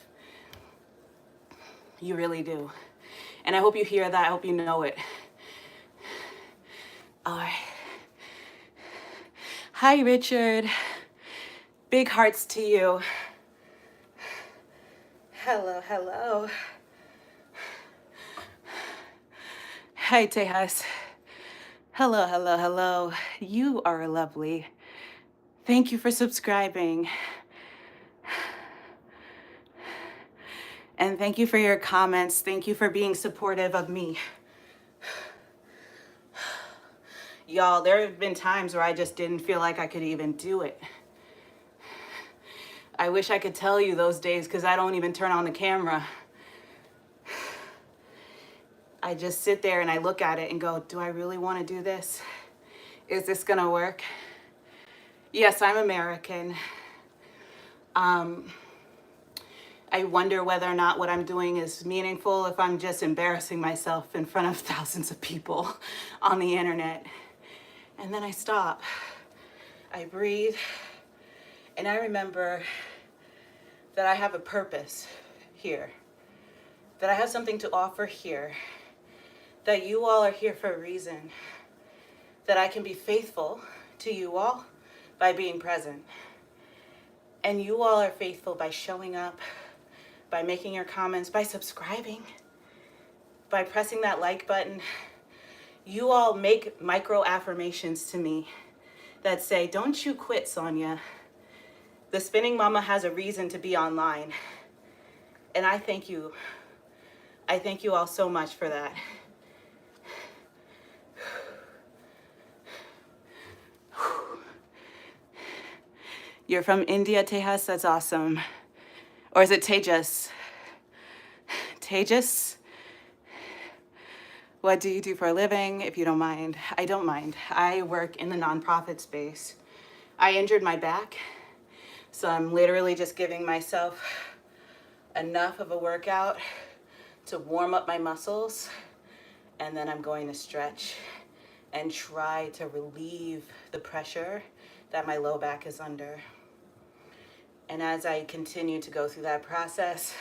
You really do. And I hope you hear that. I hope you know it. All right. Hi, Richard. Big hearts to you. Hello, hello. Hi, Tejas. Hello, hello, hello. You are lovely. Thank you for subscribing. And thank you for your comments. Thank you for being supportive of me. Y'all, there have been times where I just didn't feel like I could even do it. I wish I could tell you those days because I don't even turn on the camera. I just sit there and I look at it and go, do I really want to do this? Is this gonna work? Yes, I'm American. I wonder whether or not what I'm doing is meaningful, if I'm just embarrassing myself in front of thousands of people on the internet. And then I stop. I breathe. And I remember that I have a purpose here, that I have something to offer here, that you all are here for a reason, that I can be faithful to you all by being present. And you all are faithful by showing up, by making your comments, by subscribing, by pressing that like button. You all make micro affirmations to me that say, don't you quit, Sonia. The Spinning Mama has a reason to be online. And I thank you. I thank you all so much for that. You're from India, Tejas? That's awesome. Or is it Tejas? Tejas? What do you do for a living, if you don't mind? I don't mind. I work in the nonprofit space. I injured my back, So I'm literally just giving myself enough of a workout to warm up my muscles, and then I'm going to stretch and try to relieve the pressure that my low back is under. And as I continue to go through that process,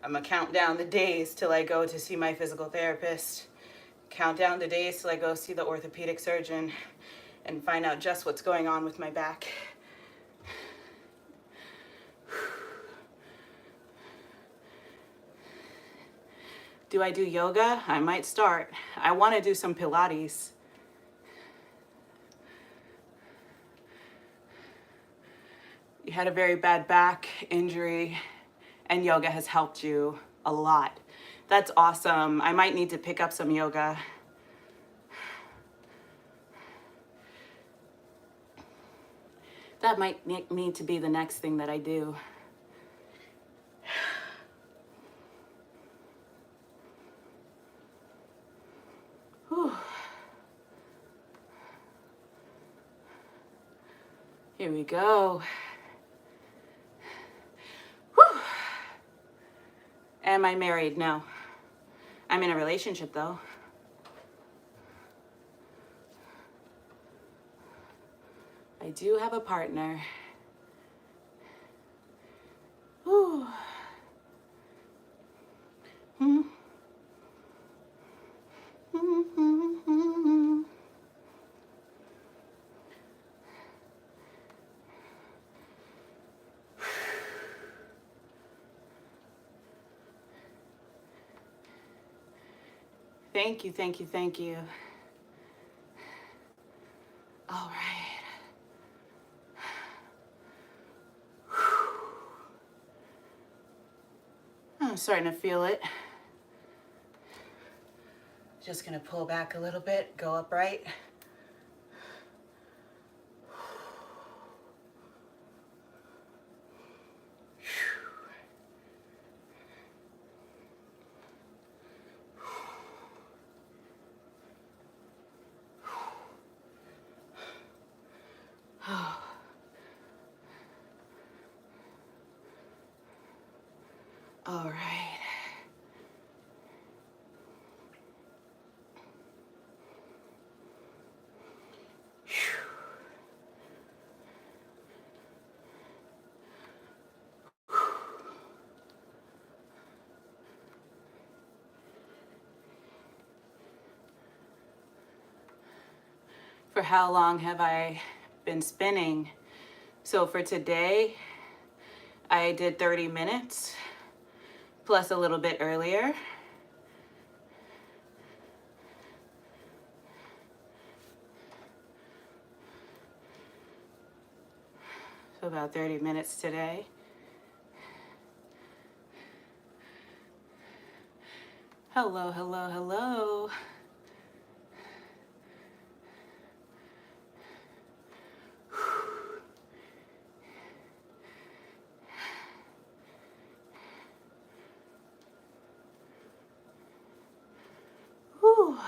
I'm gonna count down the days till I go to see my physical therapist, count down the days till I go see the orthopedic surgeon, and find out just what's going on with my back. Do I do yoga? I might start. I want to do some Pilates. You had a very bad back injury and yoga has helped you a lot. That's awesome. I might need to pick up some yoga. That might need to be the next thing that I do. Whew. Here we go. Whew. Am I married? No. I'm in a relationship though. I do have a partner. Whew. Thank you, thank you, thank you. All right. I'm starting to feel it. Just gonna pull back a little bit, go upright. All right. For how long have I been spinning? So for today, I did 30 minutes plus a little bit earlier. So about 30 minutes today. Hello, hello, hello. Whew.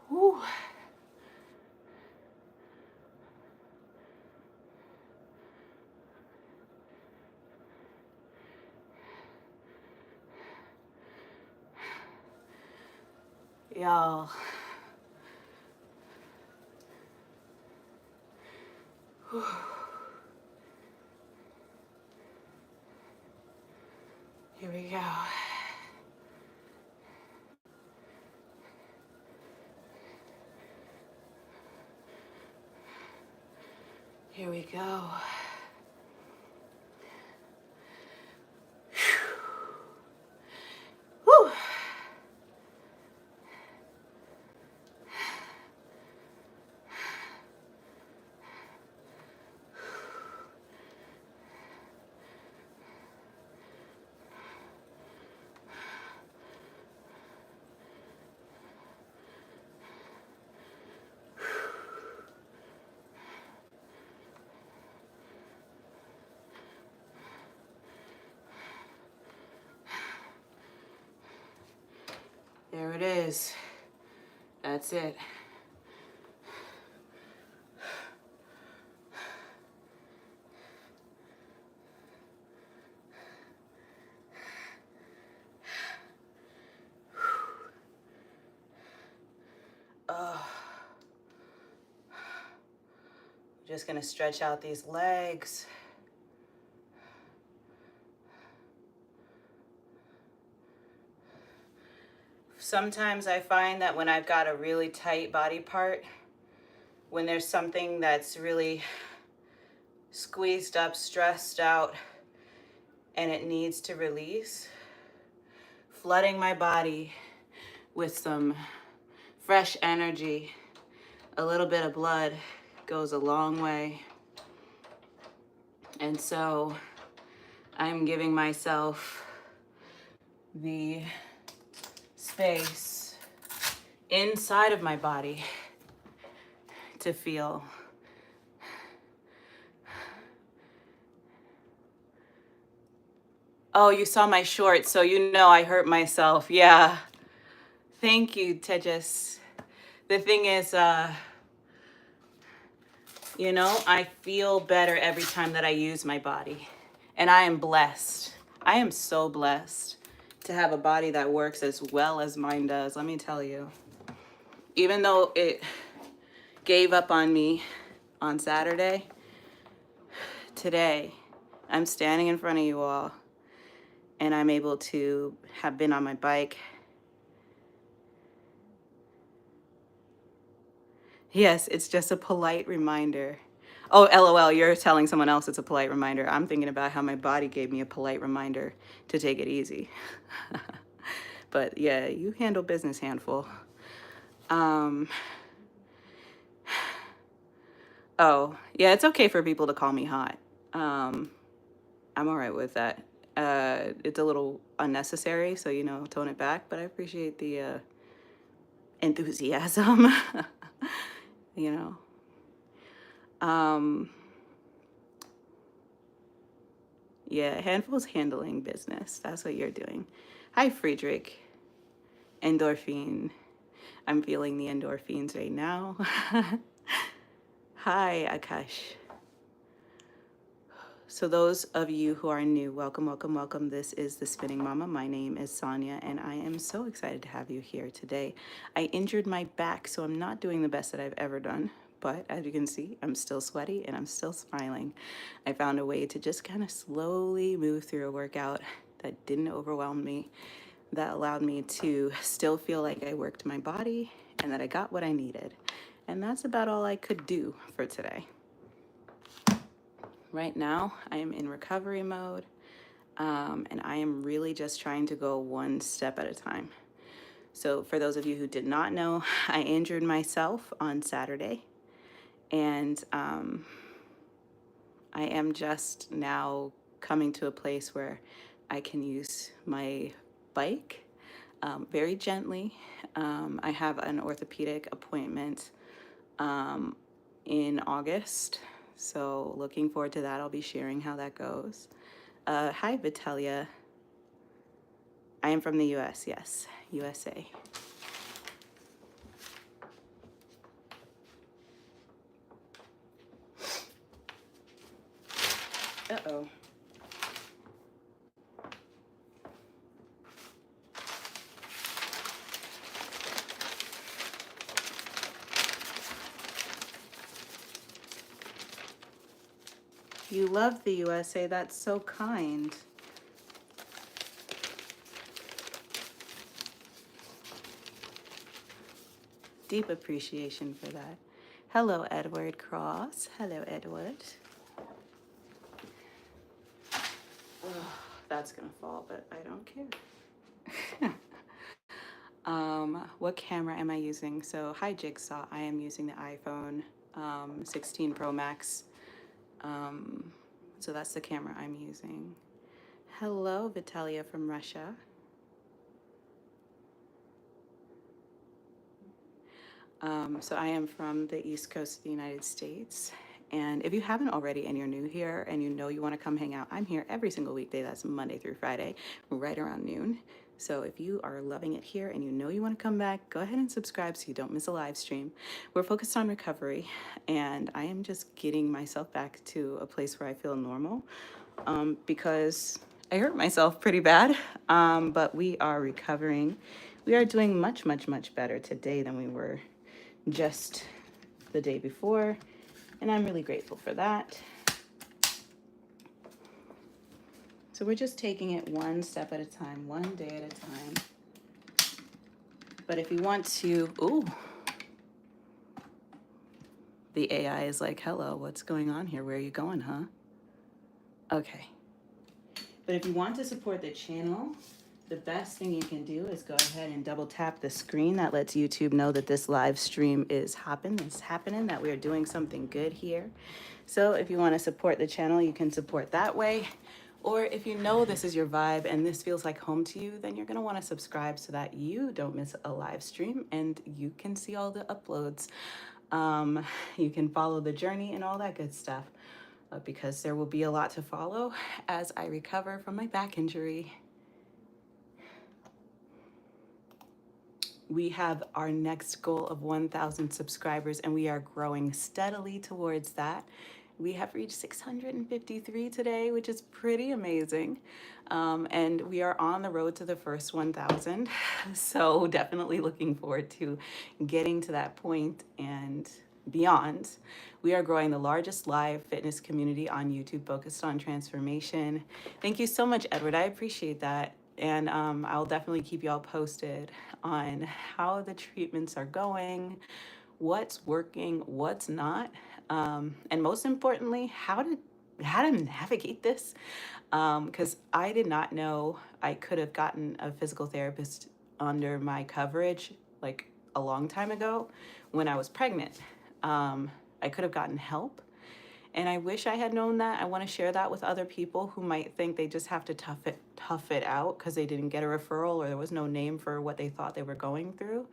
Whew. Y'all. Whew. Here we go. Here we go. Whew. There it is. That's it. Just gonna stretch out these legs. Sometimes I find that when I've got a really tight body part, when there's something that's really squeezed up, stressed out, and it needs to release, flooding my body with some fresh energy, a little bit of blood goes a long way. And so I'm giving myself the space inside of my body to feel. Oh, you saw my shorts, so you know I hurt myself. Yeah. Thank you, Tejas. The thing is, you know, I feel better every time that I use my body. And I am blessed. I am so blessed to have a body that works as well as mine does, let me tell you. Even though it gave up on me on Saturday, today I'm standing in front of you all and I'm able to have been on my bike. Yes, it's just a polite reminder. Oh, LOL, you're telling someone else it's a polite reminder. I'm thinking about how my body gave me a polite reminder to take it easy. But yeah, you handle business, handful. Oh, yeah, it's okay for people to call me hot. I'm all right with that. It's a little unnecessary, so, you know, tone it back, but I appreciate the enthusiasm, you know. Yeah, Handful's handling business. That's what you're doing. Hi, Friedrich. Endorphin. I'm feeling the endorphins right now. Hi, Akash. So those of you who are new, welcome, welcome, welcome. This is The Spinning Mama. My name is Sonia, and I am so excited to have you here today. I injured my back, so I'm not doing the best that I've ever done. But as you can see, I'm still sweaty and I'm still smiling. I found a way to just kind of slowly move through a workout that didn't overwhelm me, that allowed me to still feel like I worked my body and that I got what I needed. And that's about all I could do for today. Right now, I am in recovery mode, and I am really just trying to go one step at a time. So for those of you who did not know, I injured myself on Saturday, and I am just now coming to a place where I can use my bike very gently. I have an orthopedic appointment in August, so looking forward to that. I'll be sharing how that goes. Hi, Vitalia. I am from the US, yes, USA. Uh-oh. You love the USA, that's so kind. Deep appreciation for that. Hello, Edward Cross. Hello, Edward. Oh, that's gonna fall, but I don't care. What camera am I using? So, hi, Jigsaw. I am using the iPhone 16 Pro Max. So that's the camera I'm using. Hello, Vitalia from Russia. So I am from the East Coast of the United States, And if you haven't already and you're new here and you know you want to come hang out, I'm here every single weekday. That's Monday through Friday, right around noon. So if you are loving it here and you know you want to come back, go ahead and subscribe so you don't miss a live stream. We're focused on recovery, and I am just getting myself back to a place where I feel normal, because I hurt myself pretty bad, but we are recovering. We are doing much, much, much better today than we were just the day before, and I'm really grateful for that. So we're just taking it one step at a time, one day at a time. But if you want to, ooh, the AI is like, hello, what's going on here? Where are you going, huh? Okay. But if you want to support the channel, the best thing you can do is go ahead and double tap the screen. That lets YouTube know that this live stream is happening, that we are doing something good here. So if you want to support the channel, you can support that way. Or if you know this is your vibe and this feels like home to you, then you're going to want to subscribe so that you don't miss a live stream and you can see all the uploads. You can follow the journey and all that good stuff, because there will be a lot to follow as I recover from my back injury. We have our next goal of 1,000 subscribers, and we are growing steadily towards that. We have reached 653 today, which is pretty amazing. And we are on the road to the first 1,000. So definitely looking forward to getting to that point and beyond. We are growing the largest live fitness community on YouTube focused on transformation. Thank you so much, Edward. I appreciate that. And I'll definitely keep y'all posted on how the treatments are going, what's working, what's not, and most importantly, how to navigate this. Because I did not know I could have gotten a physical therapist under my coverage like a long time ago when I was pregnant. I could have gotten help. And I wish I had known that. I want to share that with other people who might think they just have to tough it out because they didn't get a referral or there was no name for what they thought they were going through.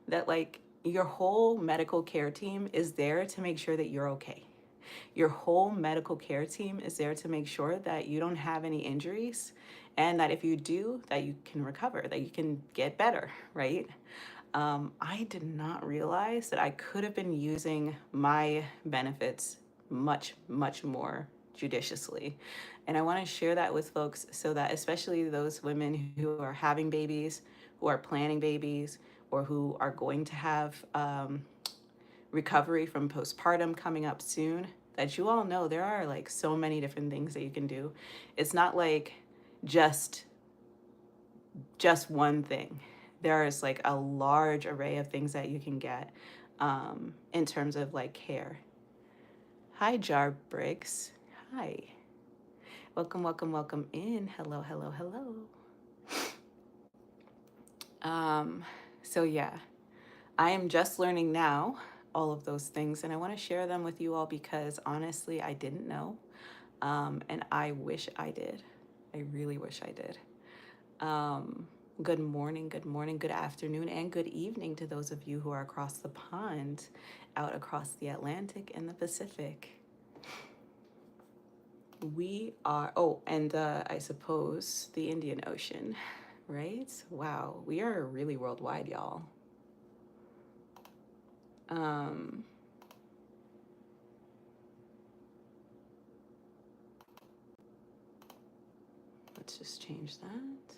That like your whole medical care team is there to make sure that you're okay. Your whole medical care team is there to make sure that you don't have any injuries, and that if you do, that you can recover, that you can get better, right? I did not realize that I could have been using my benefits much, much more judiciously. And I want to share that with folks so that especially those women who are having babies, who are planning babies, or who are going to have recovery from postpartum coming up soon, that you all know there are like so many different things that you can do. It's not like just one thing. There is like a large array of things that you can get in terms of like care. Hi, Jar Briggs. Hi. Welcome, welcome, welcome in. Hello, hello, hello. So yeah, I am just learning now all of those things, and I want to share them with you all because honestly, I didn't know, and I wish I did. I really wish I did. Good morning, good afternoon, and good evening to those of you who are across the pond, out across the Atlantic and the Pacific. We are, oh, and I suppose the Indian Ocean, right? Wow, we are really worldwide, y'all. Let's just change that.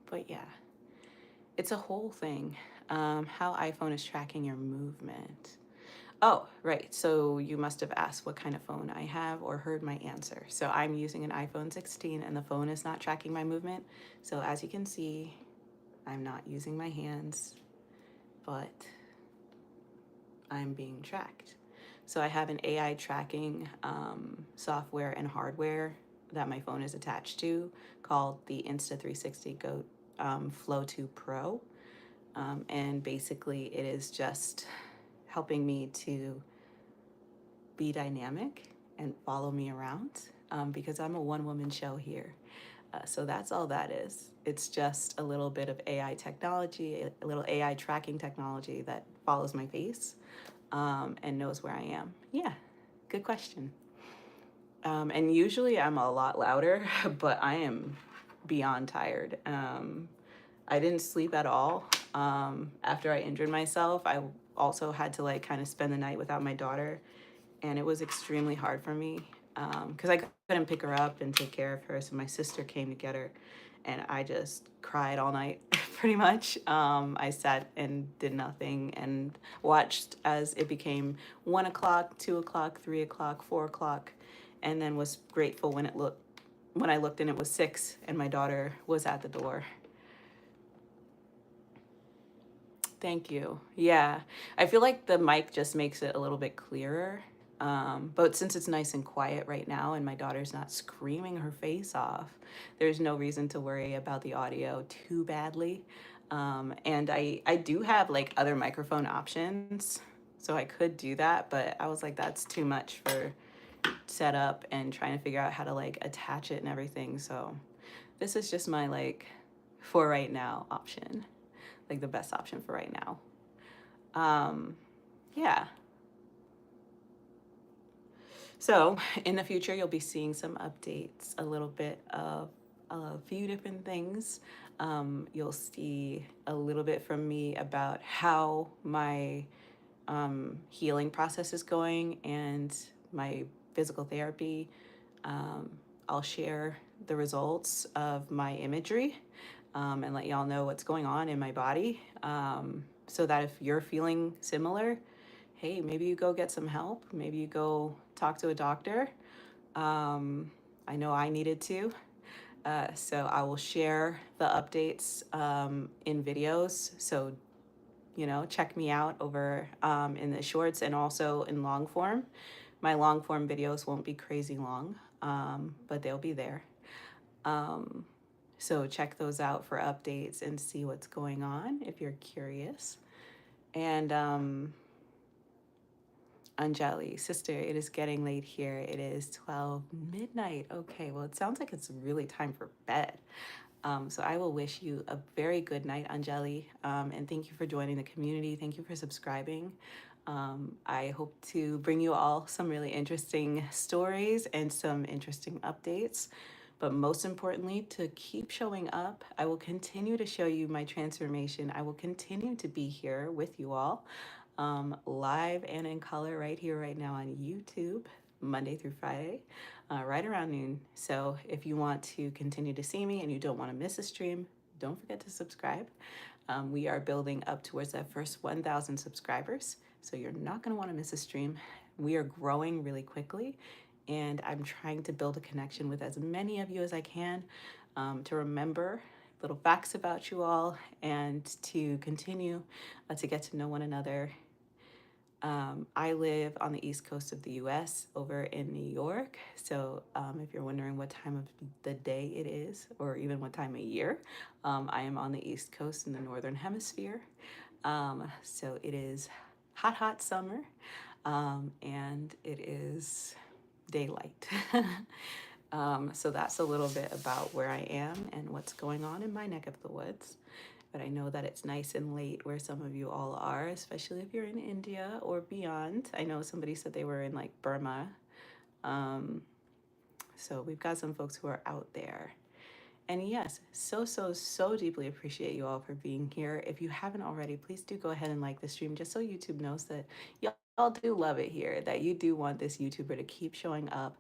But yeah, it's a whole thing. How iPhone is tracking your movement. Oh, right. So you must have asked what kind of phone I have or heard my answer. So I'm using an iPhone 16 and the phone is not tracking my movement. So as you can see, I'm not using my hands, but I'm being tracked. So I have an AI tracking software and hardware that my phone is attached to called the Insta360 Go Flow 2 Pro. And basically it is just helping me to be dynamic and follow me around because I'm a one-woman show here. So that's all that is. It's just a little bit of AI technology, a little AI tracking technology that follows my face and knows where I am. Yeah, good question. And usually I'm a lot louder, but I am beyond tired. I didn't sleep at all after I injured myself. I also had to like kind of spend the night without my daughter, and it was extremely hard for me because I couldn't pick her up and take care of her. So my sister came to get her, and I just cried all night, pretty much. I sat and did nothing and watched as it became 1 o'clock, 2 o'clock, 3 o'clock, 4 o'clock, and then was grateful when I looked and it was 6 and my daughter was at the door. Thank you. Yeah. I feel like the mic just makes it a little bit clearer. But since it's nice and quiet right now and my daughter's not screaming her face off, there's no reason to worry about the audio too badly. And I do have like other microphone options, so I could do that, but I was like, that's too much for setup and trying to figure out how to like attach it and everything. So this is just my like for right now option, like the best option for right now. Yeah. So in the future, you'll be seeing some updates, a little bit of a few different things. You'll see a little bit from me about how my healing process is going and my physical therapy. Um, I'll share the results of my imagery and let y'all know what's going on in my body so that if you're feeling similar, hey, maybe you go get some help. Maybe you go talk to a doctor. I know I needed to. So I will share the updates in videos. So, check me out over in the shorts and also in long form. My long form videos won't be crazy long, but they'll be there. So check those out for updates and see what's going on if you're curious. And Anjali, sister, it is getting late here. It is 12 midnight. Okay, well, it sounds like it's really time for bed. So I will wish you a very good night, Anjali, and thank you for joining the community. Thank you for subscribing. I hope to bring you all some really interesting stories and some interesting updates. But most importantly, to keep showing up. I will continue to show you my transformation. I will continue to be here with you all, live and in color right here, right now on YouTube, Monday through Friday, right around noon. So if you want to continue to see me and you don't want to miss a stream, don't forget to subscribe. We are building up towards that first 1,000 subscribers, so you're not going to want to miss a stream. We are growing really quickly, and I'm trying to build a connection with as many of you as I can to remember little facts about you all and to continue to get to know one another. I live on the East Coast of the US over in New York. So if you're wondering what time of the day it is, or even what time of year, I am on the East Coast in the Northern Hemisphere. So it is hot, hot summer, and it is daylight. So that's a little bit about where I am and what's going on in my neck of the woods. But I know that it's nice and late where some of you all are, especially if you're in India or beyond. I know somebody said they were in like Burma. So we've got some folks who are out there. And yes, so deeply appreciate you all for being here. If you haven't already, please do go ahead and like the stream just so YouTube knows that y'all do love it here, that you do want this YouTuber to keep showing up.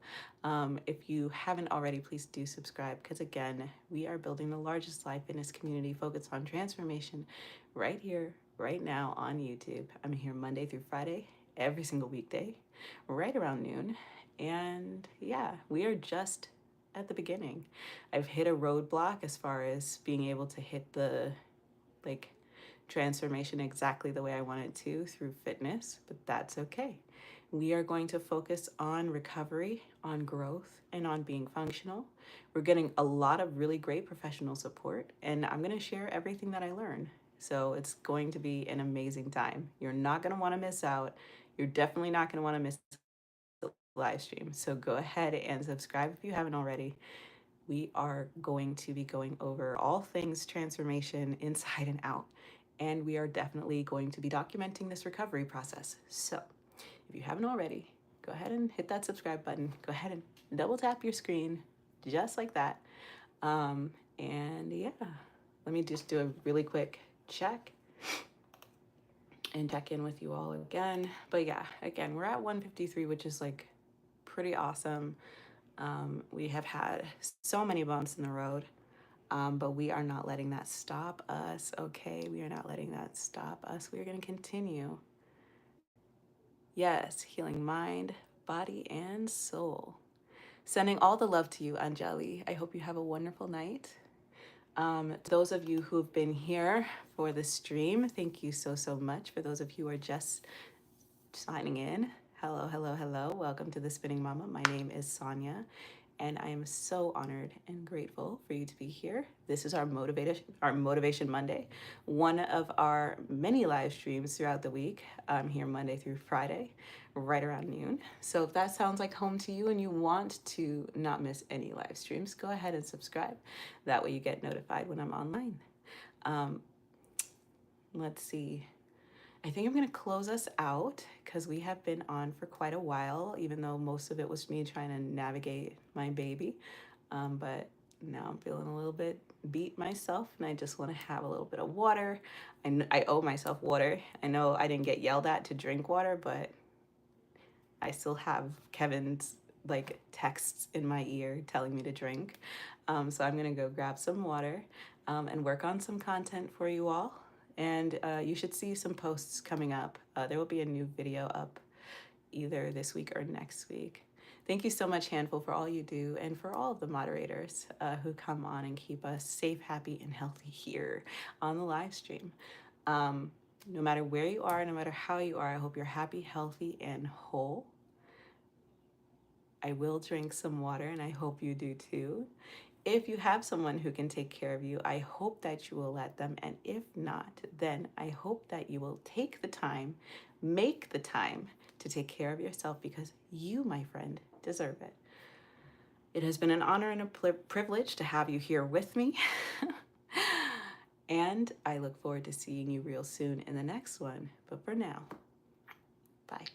If you haven't already, please do subscribe because again, we are building the largest live fitness community focused on transformation right here, right now on YouTube. I'm here Monday through Friday, every single weekday, right around noon. And yeah, we are just at the beginning. I've hit a roadblock as far as being able to hit the like transformation exactly the way I want it to through fitness, but that's okay. We are going to focus on recovery, on growth, and on being functional. We're getting a lot of really great professional support, and I'm going to share everything that I learn. So it's going to be an amazing time. You're not going to want to miss out. You're definitely not going to want to miss the live stream. So go ahead and subscribe if you haven't already. we are going to be going over all things transformation inside and out. And we are definitely going to be documenting this recovery process. So if you haven't already, go ahead and hit that subscribe button. Go ahead and double tap your screen just like that. And yeah, let me just do a really quick check and check in with you all again. But yeah, again, we're at 153, which is like pretty awesome. We have had so many bumps in the road, but we are not letting that stop us, okay? We are not letting that stop us. We are going to continue. Yes, healing mind, body, and soul. Sending all the love to you, Anjali. I hope you have a wonderful night. To those of you who've been here for the stream, thank you so, so much. For those of you who are just signing in, hello, hello, hello. Welcome to the Spinning Mama. My name is Sonia, and I am so honored and grateful for you to be here. This is our Motivation Monday, one of our many live streams throughout the week, here Monday through Friday, right around noon. So if that sounds like home to you and you want to not miss any live streams, go ahead and subscribe. That way you get notified when I'm online. Let's see. I think I'm going to close us out because we have been on for quite a while, even though most of it was me trying to navigate my baby. But now I'm feeling a little bit beat myself, and I just want to have a little bit of water. I owe myself water. I know I didn't get yelled at to drink water, but I still have Kevin's like texts in my ear telling me to drink. So I'm going to go grab some water and work on some content for you all. And you should see some posts coming up. There will be a new video up either this week or next week. Thank you so much, Handful, for all you do and for all of the moderators who come on and keep us safe, happy, and healthy here on the live stream. No matter where you are, no matter how you are, I hope you're happy, healthy, and whole. I will drink some water, and I hope you do too. If you have someone who can take care of you, I hope that you will let them. And if not, then I hope that you will take the time, make the time to take care of yourself, because you, my friend, deserve it. It has been an honor and a privilege to have you here with me. And I look forward to seeing you real soon in the next one. But for now, bye.